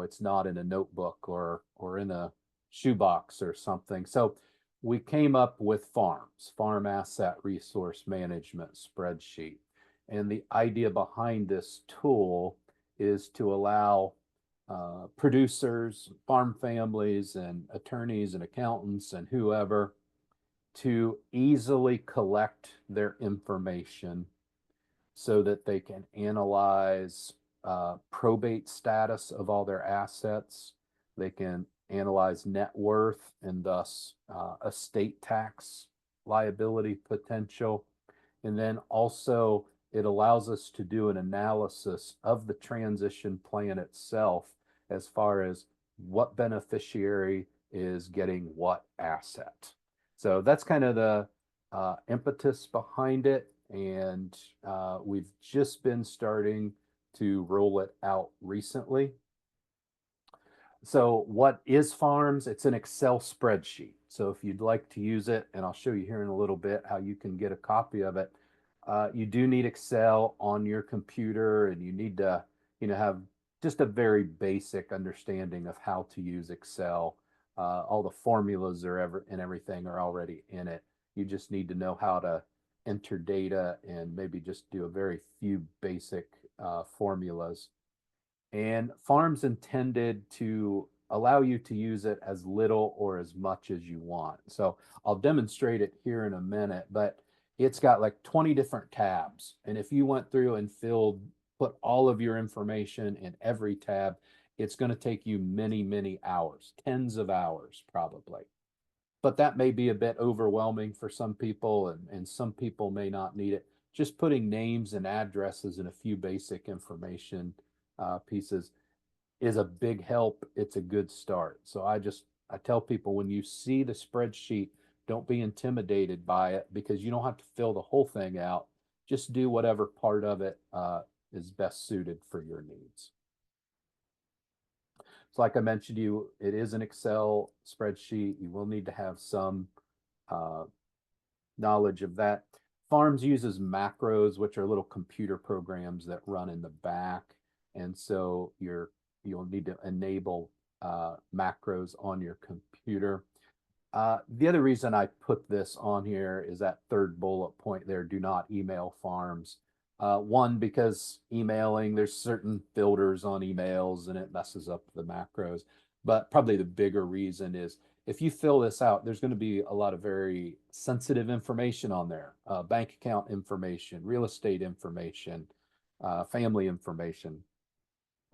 it's not in a notebook or in a shoebox or something. So we came up with Farm Asset Resource Management spreadsheet. And the idea behind this tool is to allow producers, farm families, and attorneys and accountants and whoever to easily collect their information so that they can analyze probate status of all their assets. They can analyze net worth and thus estate tax liability potential. And then also it allows us to do an analysis of the transition plan itself as far as what beneficiary is getting what asset. So that's kind of the impetus behind it. And we've just been starting to roll it out recently. So what is Farms? It's an Excel spreadsheet. So if you'd like to use it, and I'll show you here in a little bit how you can get a copy of it, you do need Excel on your computer, and you need to, have just a very basic understanding of how to use Excel. All the formulas and everything are already in it. You just need to know how to enter data and maybe just do a very few basic formulas. And Farms intended to allow you to use it as little or as much as you want. So I'll demonstrate it here in a minute, but it's got like 20 different tabs. And if you went through and put all of your information in every tab, it's going to take you many, many hours, tens of hours probably. But that may be a bit overwhelming for some people, and some people may not need it. Just putting names and addresses and a few basic information pieces is a big help. It's a good start. So I tell people, when you see the spreadsheet, don't be intimidated by it, because you don't have to fill the whole thing out. Just do whatever part of it is best suited for your needs. So like I mentioned to you, it is an Excel spreadsheet. You will need to have some knowledge of that. Farms uses macros, which are little computer programs that run in the back. And so you'll need to enable macros on your computer. The other reason I put this on here is that third bullet point there: do not email farms. One, because emailing, there's certain filters on emails and it messes up the macros. But probably the bigger reason is, if you fill this out, there's going to be a lot of very sensitive information on there: bank account information, real estate information, family information.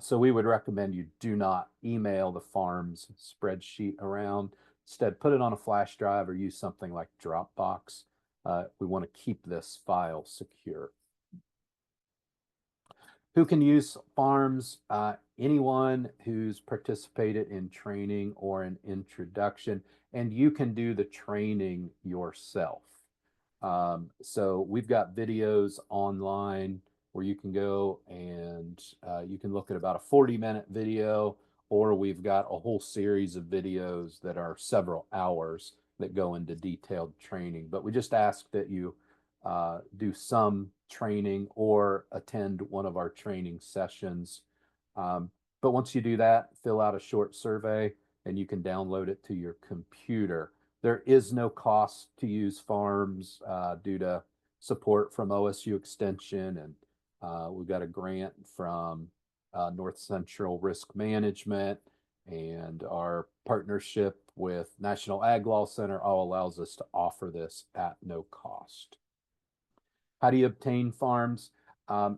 So we would recommend you do not email the farm's spreadsheet around. Instead, put it on a flash drive or use something like Dropbox. We want to keep this file secure. Who can use farms? Anyone who's participated in training or an introduction, and you can do the training yourself. So we've got videos online where you can go and you can look at about a 40-minute video, or we've got a whole series of videos that are several hours that go into detailed training. But we just ask that you do some training or attend one of our training sessions. But once you do that, fill out a short survey and you can download it to your computer. There is no cost to use farms due to support from OSU Extension, and we've got a grant from North Central Risk Management, and our partnership with National Ag Law Center all allows us to offer this at no cost. How do you obtain farms?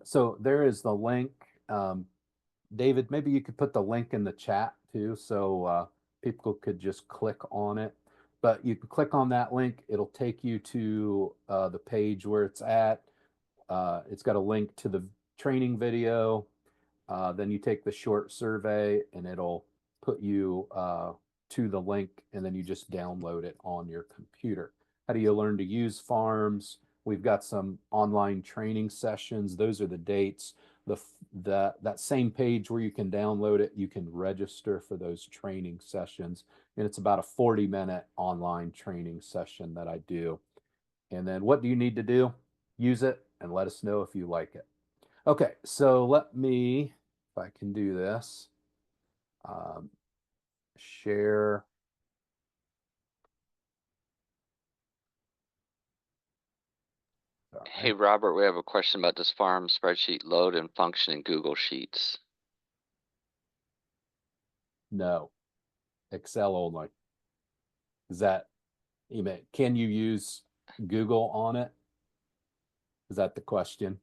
So there is the link. David, maybe you could put the link in the chat too, so people could just click on it. But you can click on that link. It'll take you to the page where it's at. It's got a link to the training video. Then you take the short survey and it'll put you to the link, and then you just download it on your computer. How do you learn to use farms? We've got some online training sessions. Those are the dates. That same page where you can download it, you can register for those training sessions. And it's about a 40-minute online training session that I do. And then what do you need to do? Use it and let us know if you like it. Okay, so let me, if I can do this, share. Hey, Robert, we have a question about this farm spreadsheet load and function in Google Sheets. No, Excel only. Is that, can you use Google on it? Is that the question?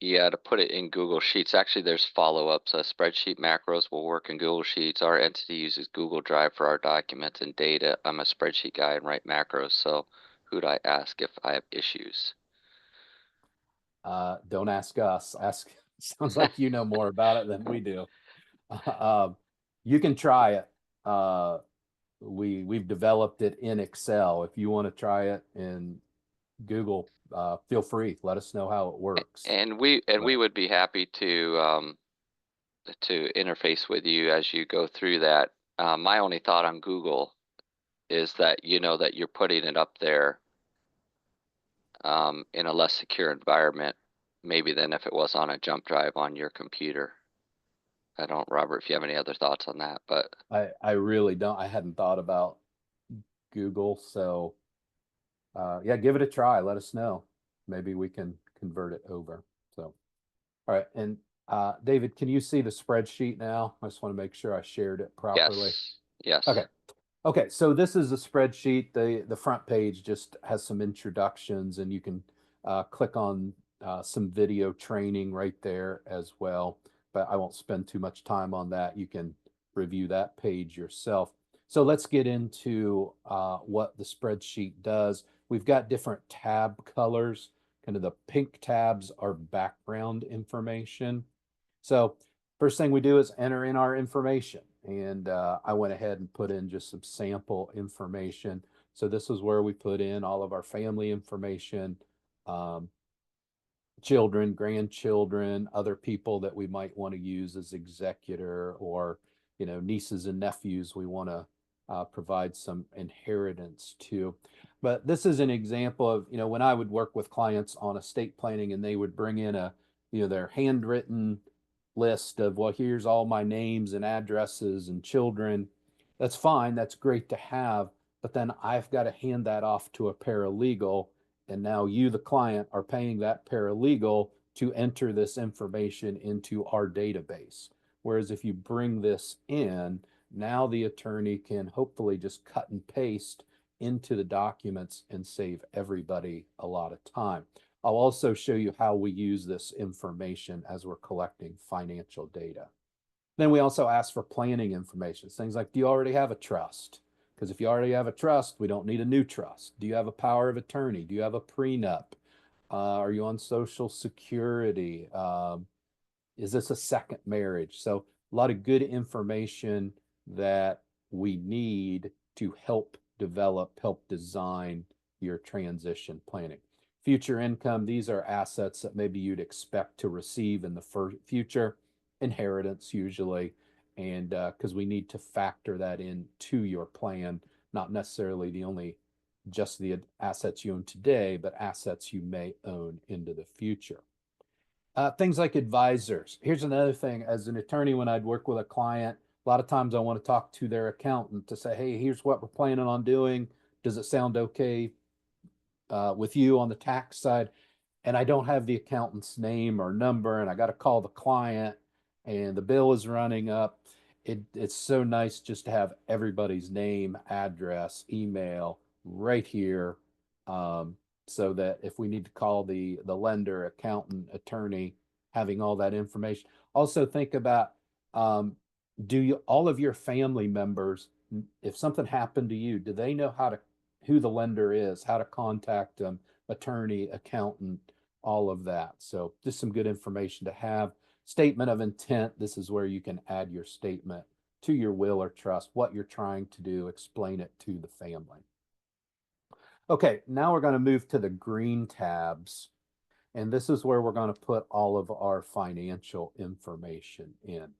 Yeah, to put it in Google Sheets. Actually, there's follow-ups. Spreadsheet macros will work in Google Sheets. Our entity uses Google Drive for our documents and data. I'm a spreadsheet guy and write macros, so who'd I ask if I have issues? Don't ask us. Ask. Sounds like you know more about it than we do. You can try it. We've developed it in Excel. If you want to try it in Google, feel free. Let us know how it works. And we would be happy to interface with you as you go through that. My only thought on Google is that that you're putting it up there in a less secure environment, maybe than if it was on a jump drive on your computer. I don't, Robert, if you have any other thoughts on that, but I really don't. I hadn't thought about Google, so yeah, give it a try. Let us know. Maybe we can convert it over. So, all right, and David, can you see the spreadsheet now? I just want to make sure I shared it properly. Yes. Okay. Okay, so this is a spreadsheet. The front page just has some introductions, and you can click on some video training right there as well. But I won't spend too much time on that. You can review that page yourself. So let's get into what the spreadsheet does. We've got different tab colors. Kind of the pink tabs are background information. So first thing we do is enter in our information. And I went ahead and put in just some sample information. So this is where we put in all of our family information, children, grandchildren, other people that we might want to use as executor, or, nieces and nephews we want to provide some inheritance to. But this is an example of, when I would work with clients on estate planning and they would bring in their handwritten list of, well, here's all my names and addresses and children. That's fine. That's great to have. But then I've got to hand that off to a paralegal. And now you, the client, are paying that paralegal to enter this information into our database. Whereas if you bring this in, now the attorney can hopefully just cut and paste into the documents and save everybody a lot of time. I'll also show you how we use this information as we're collecting financial data. Then we also ask for planning information. Things like, do you already have a trust? Because if you already have a trust, we don't need a new trust. Do you have a power of attorney? Do you have a prenup? Are you on Social Security? Is this a second marriage? So a lot of good information that we need to help develop, help design your transition planning. Future income, these are assets that maybe you'd expect to receive in the future, inheritance usually, and because we need to factor that into your plan, not necessarily just the assets you own today, but assets you may own into the future. Things like advisors. Here's another thing. As an attorney, when I'd work with a client, a lot of times I want to talk to their accountant to say, hey, here's what we're planning on doing. Does it sound okay with you on the tax side? And I don't have the accountant's name or number, and I got to call the client, and the bill is running up. It's so nice just to have everybody's name, address, email right here, so that if we need to call the lender, accountant, attorney, having all that information. Also think about, all of your family members, if something happened to you, do they know who the lender is, how to contact them, attorney, accountant, all of that. So just some good information to have. Statement of intent. This is where you can add your statement to your will or trust, what you're trying to do, explain it to the family. Okay, now we're going to move to the green tabs. And this is where we're going to put all of our financial information in.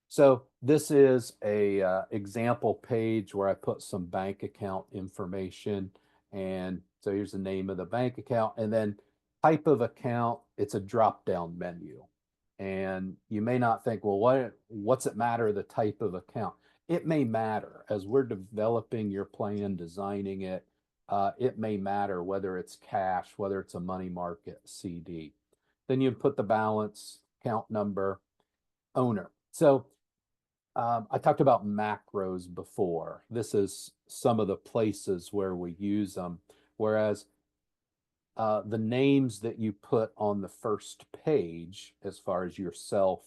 So this is a example page where I put some bank account information. And so here's the name of the bank account, and then type of account. It's a drop-down menu. And you may not think, well, what's it matter, the type of account? It may matter as we're developing your plan, designing it. It may matter whether it's cash, whether it's a money market, CD. Then you put the balance, account number, owner. So I talked about macros before. This is some of the places where we use them. Whereas the names that you put on the first page, as far as yourself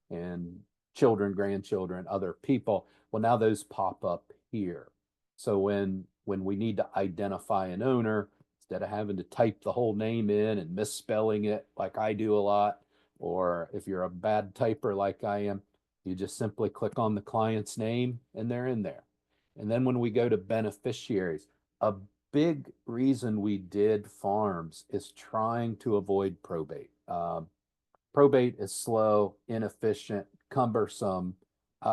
and children, grandchildren, other people, well, now those pop up here. So when we need to identify an owner, instead of having to type the whole name in and misspelling it like I do a lot, or if you're a bad typer like I am, you just simply click on the client's name and they're in there. And then when we go to beneficiaries, a big reason we did farms is trying to avoid probate. Probate is slow, inefficient, cumbersome.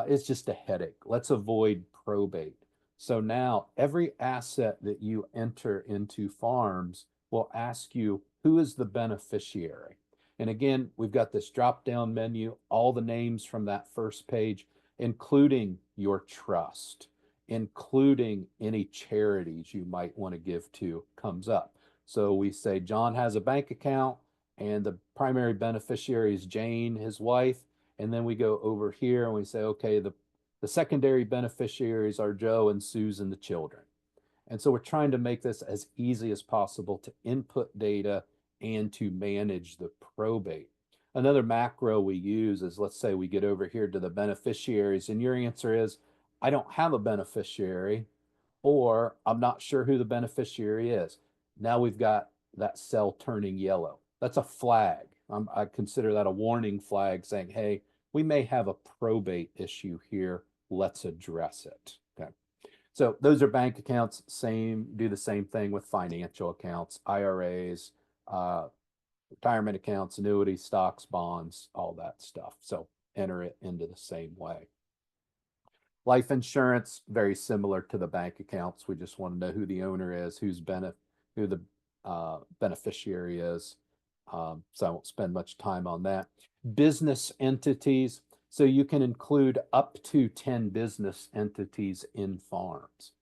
It's just a headache. Let's avoid probate. So now every asset that you enter into farms will ask you, who is the beneficiary? And again, we've got this drop-down menu, all the names from that first page, including your trust, including any charities you might want to give to, comes up. So we say, John has a bank account and the primary beneficiary is Jane, his wife. And then we go over here and we say, okay, the secondary beneficiaries are Joe and Susan, the children. And so we're trying to make this as easy as possible to input data and to manage the probate. Another macro we use is, let's say we get over here to the beneficiaries and your answer is, I don't have a beneficiary, or I'm not sure who the beneficiary is. Now we've got that cell turning yellow. That's a flag. I consider that a warning flag saying, hey, we may have a probate issue here. Let's address it. Okay. So those are bank accounts, do the same thing with financial accounts, IRAs, retirement accounts, annuities, stocks, bonds, all that stuff. So enter it into the same way. Life insurance, very similar to the bank accounts. We just want to know who the owner is, who the beneficiary is. So I won't spend much time on that. Business entities. So you can include up to 10 business entities in farms.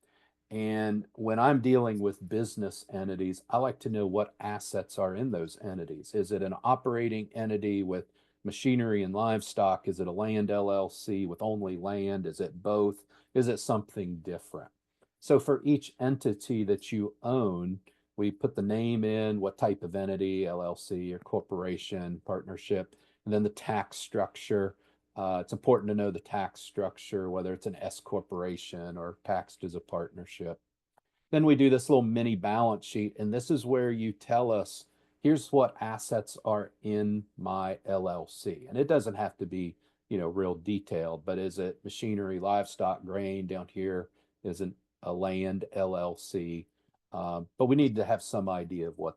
And when I'm dealing with business entities, I like to know what assets are in those entities. Is it an operating entity with machinery and livestock? Is it a land LLC with only land? Is it both? Is it something different? So for each entity that you own, we put the name in, what type of entity, LLC or corporation, partnership, and then the tax structure. It's important to know the tax structure, whether it's an S corporation or taxed as a partnership. Then we do this little mini balance sheet, and this is where you tell us, here's what assets are in my LLC. And it doesn't have to be, real detailed, but is it machinery, livestock, grain? Down here is a land LLC. But we need to have some idea of what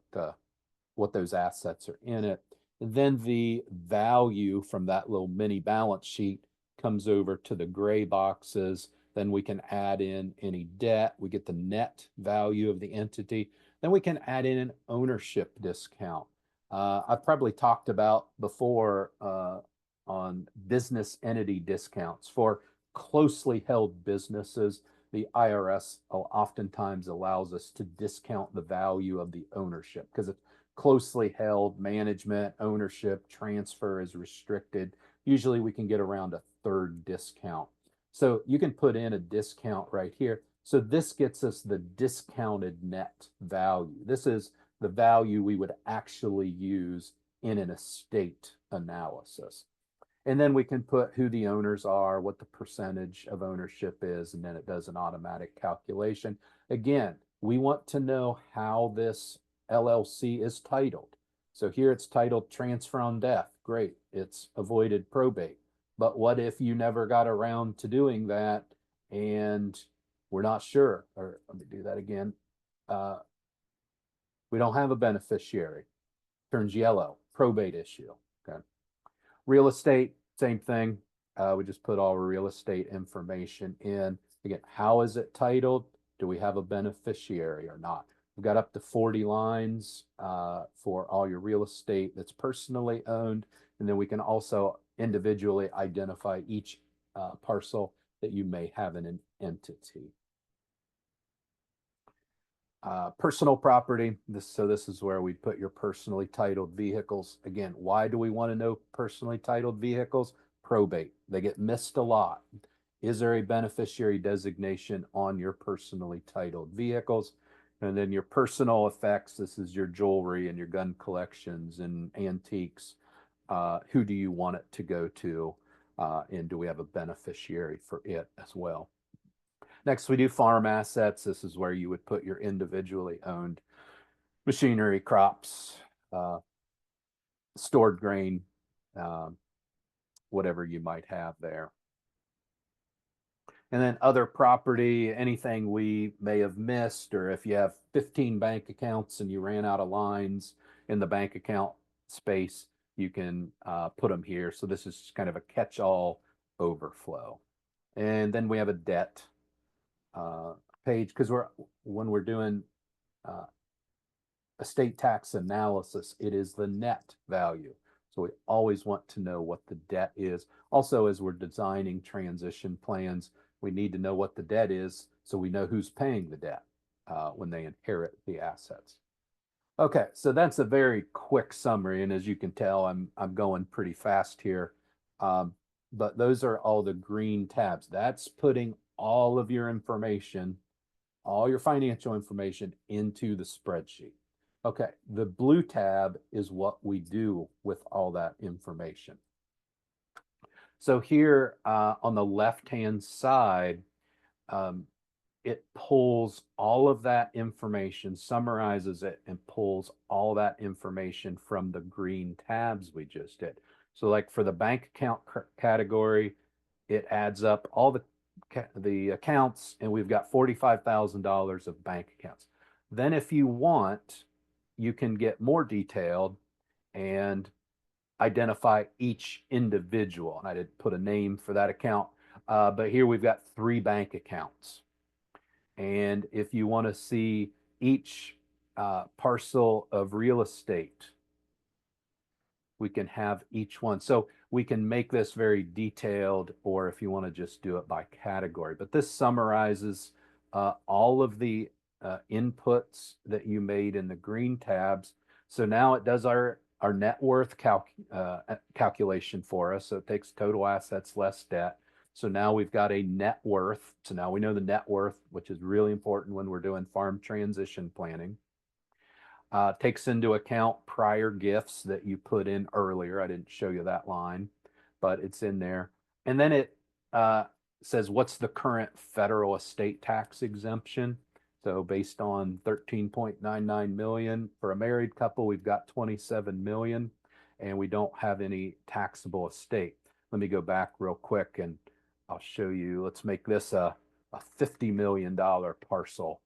those assets are in it. And then the value from that little mini balance sheet comes over to the gray boxes. Then we can add in any debt. We get the net value of the entity. Then we can add in an ownership discount. I've probably talked about before on business entity discounts. For closely held businesses, the IRS oftentimes allows us to discount the value of the ownership because it's closely held. Management, ownership, transfer is restricted. Usually we can get around a third discount. So you can put in a discount right here. So this gets us the discounted net value. This is the value we would actually use in an estate analysis. And then we can put who the owners are, what the percentage of ownership is, and then it does an automatic calculation. Again, we want to know how this LLC is titled. So here it's titled transfer on death. Great, it's avoided probate. But what if you never got around to doing that and we're not sure? Or let me do that again. We don't have a beneficiary. Turns yellow, probate issue. Okay. Real estate, same thing. We just put all real estate information in. Again, how is it titled? Do we have a beneficiary or not? We've got up to 40 lines for all your real estate that's personally owned. And then we can also individually identify each parcel that you may have in an entity. Personal property. This is where we put your personally titled vehicles. Again, why do we want to know personally titled vehicles? Probate. They get missed a lot. Is there a beneficiary designation on your personally titled vehicles? And then your personal effects. This is your jewelry and your gun collections and antiques. Who do you want it to go to? And do we have a beneficiary for it as well? Next, we do farm assets. This is where you would put your individually owned machinery, crops, stored grain, whatever you might have there. And then other property, anything we may have missed, or if you have 15 bank accounts and you ran out of lines in the bank account space, you can put them here. So this is kind of a catch-all overflow. And then we have a debt page, because when we're doing estate tax analysis, it is the net value. So we always want to know what the debt is. Also, as we're designing transition plans, we need to know what the debt is so we know who's paying the debt when they inherit the assets. Okay, so that's a very quick summary, and as you can tell, I'm going pretty fast here. But those are all the green tabs. That's putting all of your information, all your financial information into the spreadsheet. Okay, the blue tab is what we do with all that information. So here on the left-hand side, it pulls all of that information, summarizes it, and pulls all that information from the green tabs we just did. So like for the bank account category, it adds up all the accounts, and we've got $45,000 of bank accounts. Then if you want, you can get more detailed and identify each individual. And I did put a name for that account, but here we've got 3 bank accounts. And if you want to see each parcel of real estate, we can have each one. So we can make this very detailed, or if you want to just do it by category. But this summarizes all of the inputs that you made in the green tabs. So now it does our net worth calculation for us. So it takes total assets less debt. So now we've got a net worth. So now we know the net worth, which is really important when we're doing farm transition planning. Takes into account prior gifts that you put in earlier. I didn't show you that line, but it's in there. And then it says what's the current federal estate tax exemption. So based on 13.99 million for a married couple, we've got 27 million, and we don't have any taxable estate. Let me go back real quick and I'll show you. Let's make this a $50 million parcel.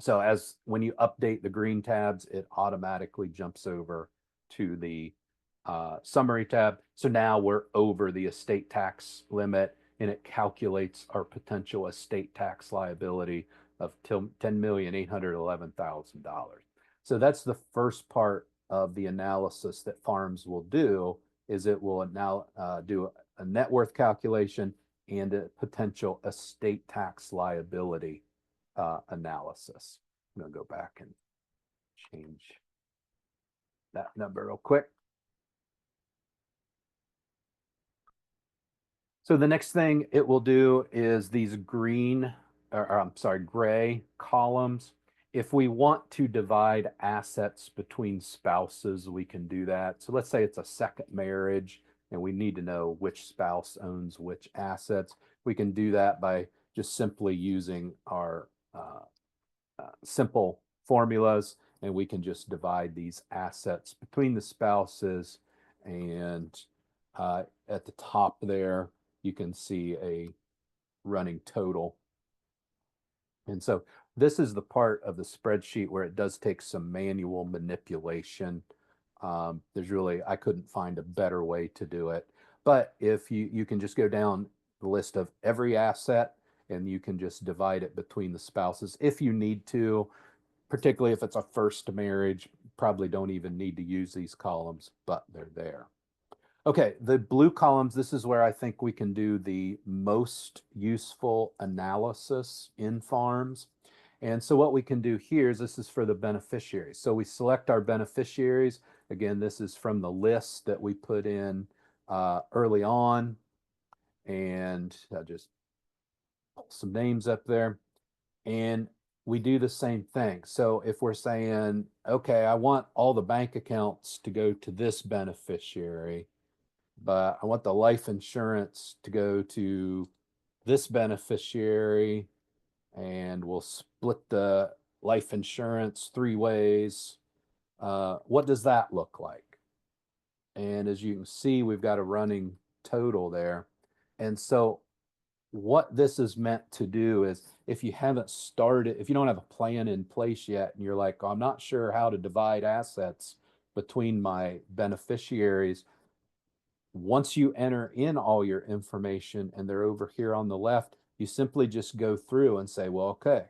So as when you update the green tabs, it automatically jumps over to the summary tab. So now we're over the estate tax limit, and it calculates our potential estate tax liability of $10,811,000. So that's the first part of the analysis that farms will do, is it will now do a net worth calculation and a potential estate tax liability analysis. I'm going to go back and change that number real quick. So the next thing it will do is these green, or I'm sorry, gray columns. If we want to divide assets between spouses, we can do that. So let's say it's a second marriage and we need to know which spouse owns which assets. We can do that by just simply using our simple formulas, and we can just divide these assets between the spouses. And at the top there, you can see a running total. And so this is the part of the spreadsheet where it does take some manual manipulation. There's really, I couldn't find a better way to do it. But if you can just go down the list of every asset, and you can just divide it between the spouses if you need to, particularly if it's a first marriage. Probably don't even need to use these columns, but they're there. Okay, the blue columns, this is where I think we can do the most useful analysis in farms. And so what we can do here is, this is for the beneficiaries. So we select our beneficiaries. Again, this is from the list that we put in early on. And I'll just pull some names up there. And we do the same thing. So if we're saying, okay, I want all the bank accounts to go to this beneficiary, but I want the life insurance to go to this beneficiary, and we'll split the life insurance 3 ways. What does that look like? And as you can see, we've got a running total there. And so what this is meant to do is, if you haven't started, if you don't have a plan in place yet, and you're like, oh, I'm not sure how to divide assets between my beneficiaries, once you enter in all your information and they're over here on the left, you simply just go through and say, well, okay,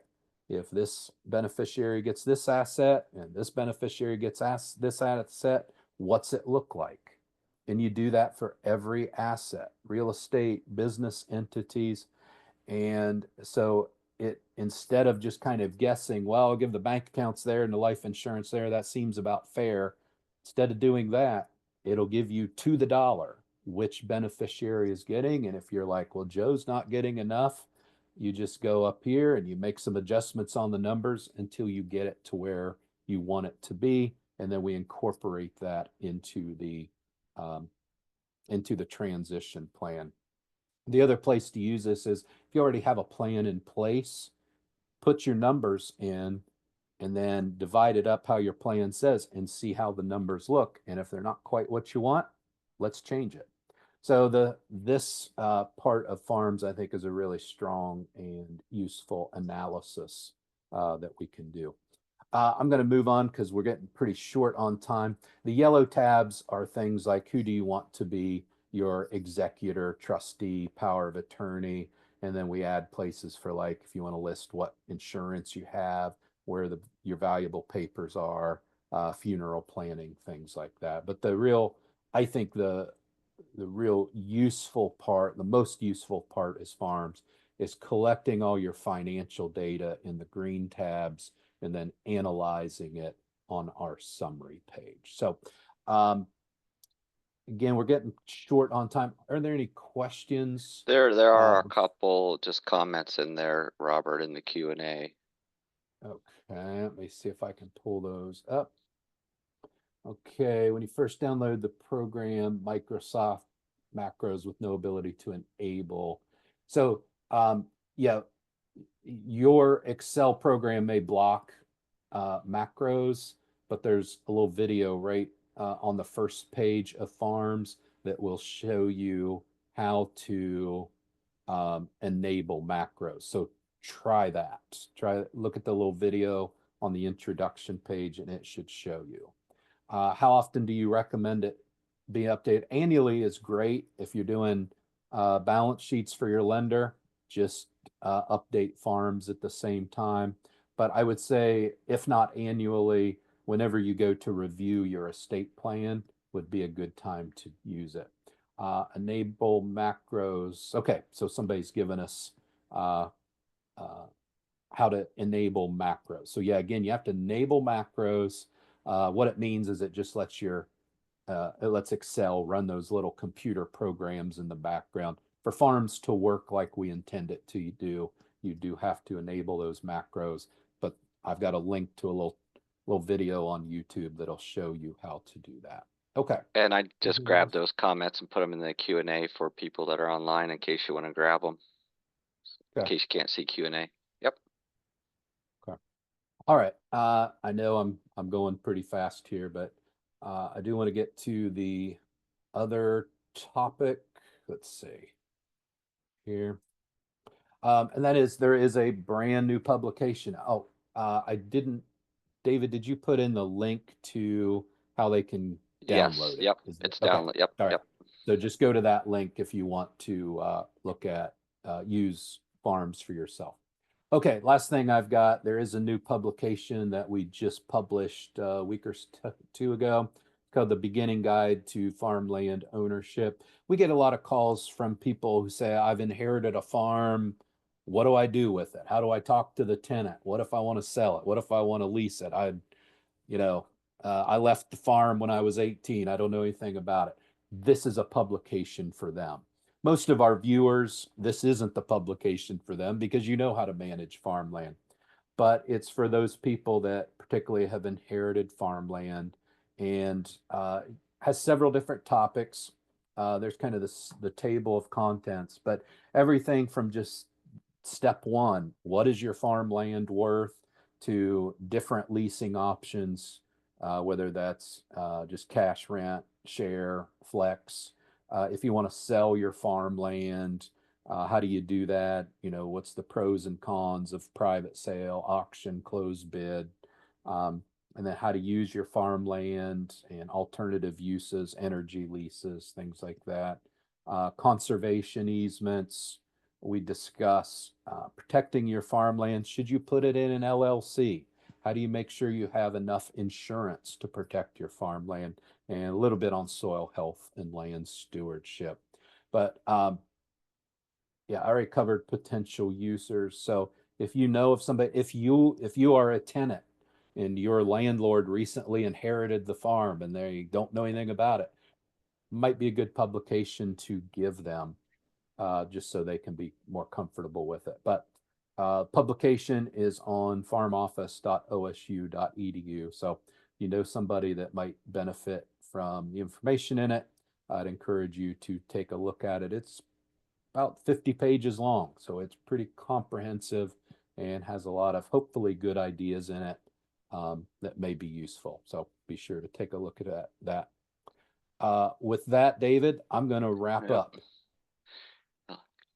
if this beneficiary gets this asset and this beneficiary gets this asset, what's it look like? And you do that for every asset, real estate, business entities. And so it instead of just kind of guessing, well, I'll give the bank accounts there and the life insurance there, that seems about fair. Instead of doing that, it'll give you to the dollar which beneficiary is getting. And if you're like, well, Joe's not getting enough, you just go up here and you make some adjustments on the numbers until you get it to where you want it to be. And then we incorporate that into the transition plan. The other place to use this is if you already have a plan in place, put your numbers in and then divide it up how your plan says and see how the numbers look. And if they're not quite what you want, let's change it. So this part of farms, I think, is a really strong and useful analysis that we can do. I'm going to move on because we're getting pretty short on time. The yellow tabs are things like who do you want to be your executor, trustee, power of attorney, and then we add places for like if you want to list what insurance you have, where your valuable papers are, funeral planning, things like that. But I think the real useful part, the most useful part as farms is collecting all your financial data in the green tabs and then analyzing it on our summary page. So again, we're getting short on time. Are there any questions? There are a couple just comments in there, Robert, in the Q&A. Okay, let me see if I can pull those up. Okay, when you first download the program, Microsoft macros with no ability to enable. So yeah, your Excel program may block macros, but there's a little video right on the first page of Farms that will show you how to enable macros. So try that. Look at the little video on the introduction page and it should show you. How often do you recommend it be updated? Annually is great. If you're doing balance sheets for your lender, just update Farms at the same time. But I would say, if not annually, whenever you go to review your estate plan would be a good time to use it. Enable macros. Okay, so somebody's given us how to enable macros. So yeah, again, you have to enable macros. What it means is it just lets it lets Excel run those little computer programs in the background. For Farms to work like we intend it to do, you do have to enable those macros. But I've got a link to a little video on YouTube that'll show you how to do that. Okay. And I just grabbed those comments and put them in the Q&A for people that are online in case you want to grab them. In case you can't see Q&A. Yep. Okay. All right. I know I'm going pretty fast here, but I do want to get to the other topic. Let's see here. And that is there is a brand new publication. Oh, I didn't. David, did you put in the link to how they can download it? Yep. It's download. Yep. All right. Yep. So just go to that link if you want to look at use Farms for yourself. Okay, last thing I've got, there is a new publication that we just published a week or two ago called The Beginning Guide to Farmland Ownership. We get a lot of calls from people who say, I've inherited a farm. What do I do with it? How do I talk to the tenant? What if I want to sell it? What if I want to lease it? I left the farm when I was 18. I don't know anything about it. This is a publication for them. Most of our viewers, this isn't the publication for them because you know how to manage farmland. But it's for those people that particularly have inherited farmland and has several different topics. There's kind of the table of contents, but everything from just step one, what is your farmland worth, to different leasing options, whether that's just cash rent, share, flex. If you want to sell your farmland, how do you do that? What's the pros and cons of private sale, auction, closed bid, and then how to use your farmland and alternative uses, energy leases, things like that. Conservation easements. We discuss protecting your farmland. Should you put it in an LLC? How do you make sure you have enough insurance to protect your farmland? And a little bit on soil health and land stewardship. But yeah, I already covered potential users. So if you know of somebody, if you are a tenant and your landlord recently inherited the farm and they don't know anything about it, might be a good publication to give them, just so they can be more comfortable with it. But publication is on farmoffice.osu.edu. So you know somebody that might benefit from the information in it, I'd encourage you to take a look at it. It's about 50 pages long, so it's pretty comprehensive and has a lot of hopefully good ideas in it, that may be useful. So be sure to take a look at that. With that, David, I'm going to wrap Yeah. up.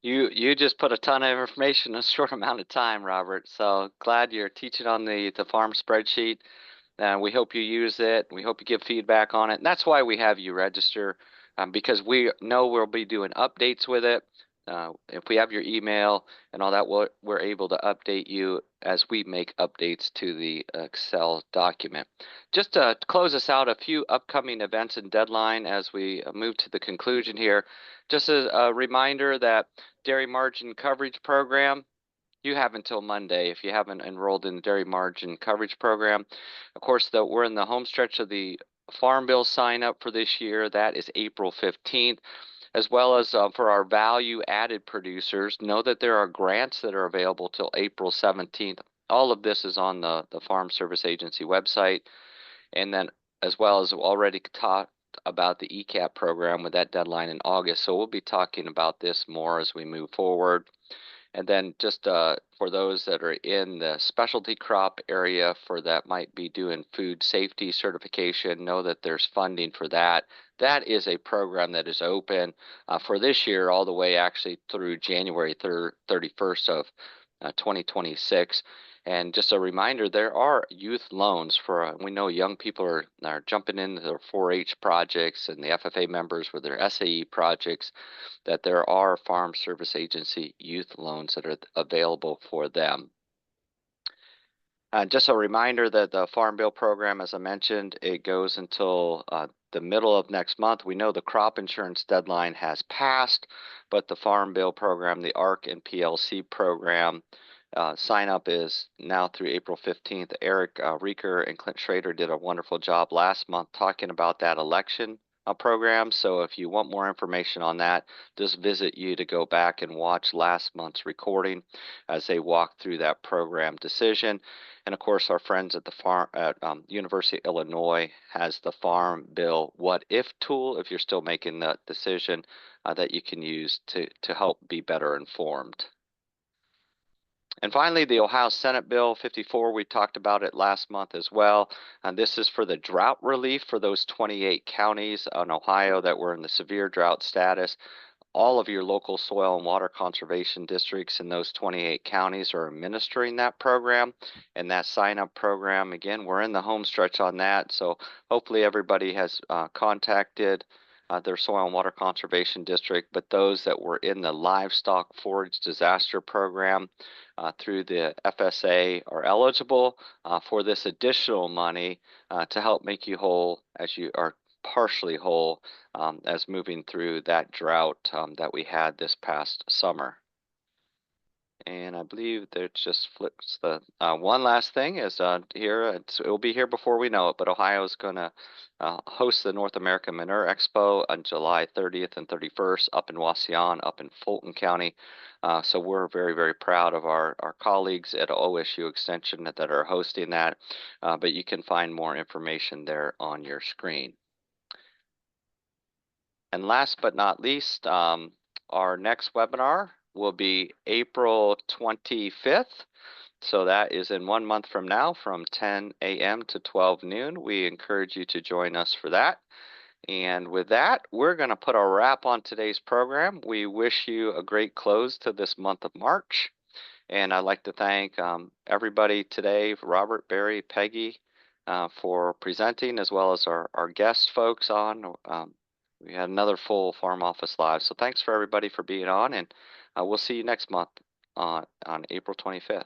You just put a ton of information in a short amount of time, Robert. So glad you're teaching on the farm spreadsheet. We hope you use it. We hope you give feedback on it. And that's why we have you register, because we know we'll be doing updates with it. If we have your email and all that, we're able to update you as we make updates to the Excel document. Just to close us out, a few upcoming events and deadline as we move to the conclusion here. Just a reminder that Dairy Margin Coverage Program, you have until Monday if you haven't enrolled in the Dairy Margin Coverage Program. Of course, we're in the home stretch of the Farm Bill sign up for this year. That is April 15th. As well as for our value-added producers, know that there are grants that are available till April 17th. All of this is on the Farm Service Agency website. And then as well as already talked about the ECAP program with that deadline in August. So we'll be talking about this more as we move forward. And then just for those that are in the specialty crop area for that might be doing food safety certification, know that there's funding for that. That is a program that is open for this year all the way actually through January 31st of 2026. And just a reminder, there are youth loans for, we know young people are jumping into their 4-H projects and the FFA members with their SAE projects, that there are Farm Service Agency youth loans that are available for them. Just a reminder that the Farm Bill program, as I mentioned, it goes until the middle of next month. We know the crop insurance deadline has passed, but the Farm Bill program, the ARC and PLC program, sign up is now through April 15th. Eric Rieker and Clint Schrader did a wonderful job last month talking about that election program. So if you want more information on that, just visit you to go back and watch last month's recording as they walk through that program decision. And of course, our friends at the University of Illinois has the Farm Bill What If tool if you're still making that decision that you can use to help be better informed. And finally, the Ohio Senate Bill 54, we talked about it last month as well. And this is for the drought relief for those 28 counties in Ohio that were in the severe drought status. All of your local soil and water conservation districts in those 28 counties are administering that program. And that sign-up program, again, we're in the home stretch on that. So hopefully everybody has contacted their soil and water conservation district, but those that were in the livestock forage disaster program through the FSA are eligible for this additional money to help make you whole as you are partially whole as moving through that drought that we had this past summer. And I believe that just flips the one last thing is here. It will be here before we know it, but Ohio is going to host the North American Manure Expo on July 30th and 31st up in Wauseon, up in Fulton County. So we're very, very proud of our colleagues at OSU Extension that are hosting that. But you can find more information there on your screen. And last but not least, our next webinar will be April 25th. So that is in 1 month from now from 10 a.m. to 12 noon. We encourage you to join us for that. And with that, we're going to put a wrap on today's program. We wish you a great close to this month of March. And I'd like to thank everybody today, Robert, Barry, Peggy, for presenting, as well as our guest folks on. We had another full Farm Office Live. So thanks for everybody for being on, and we'll see you next month on April 25th.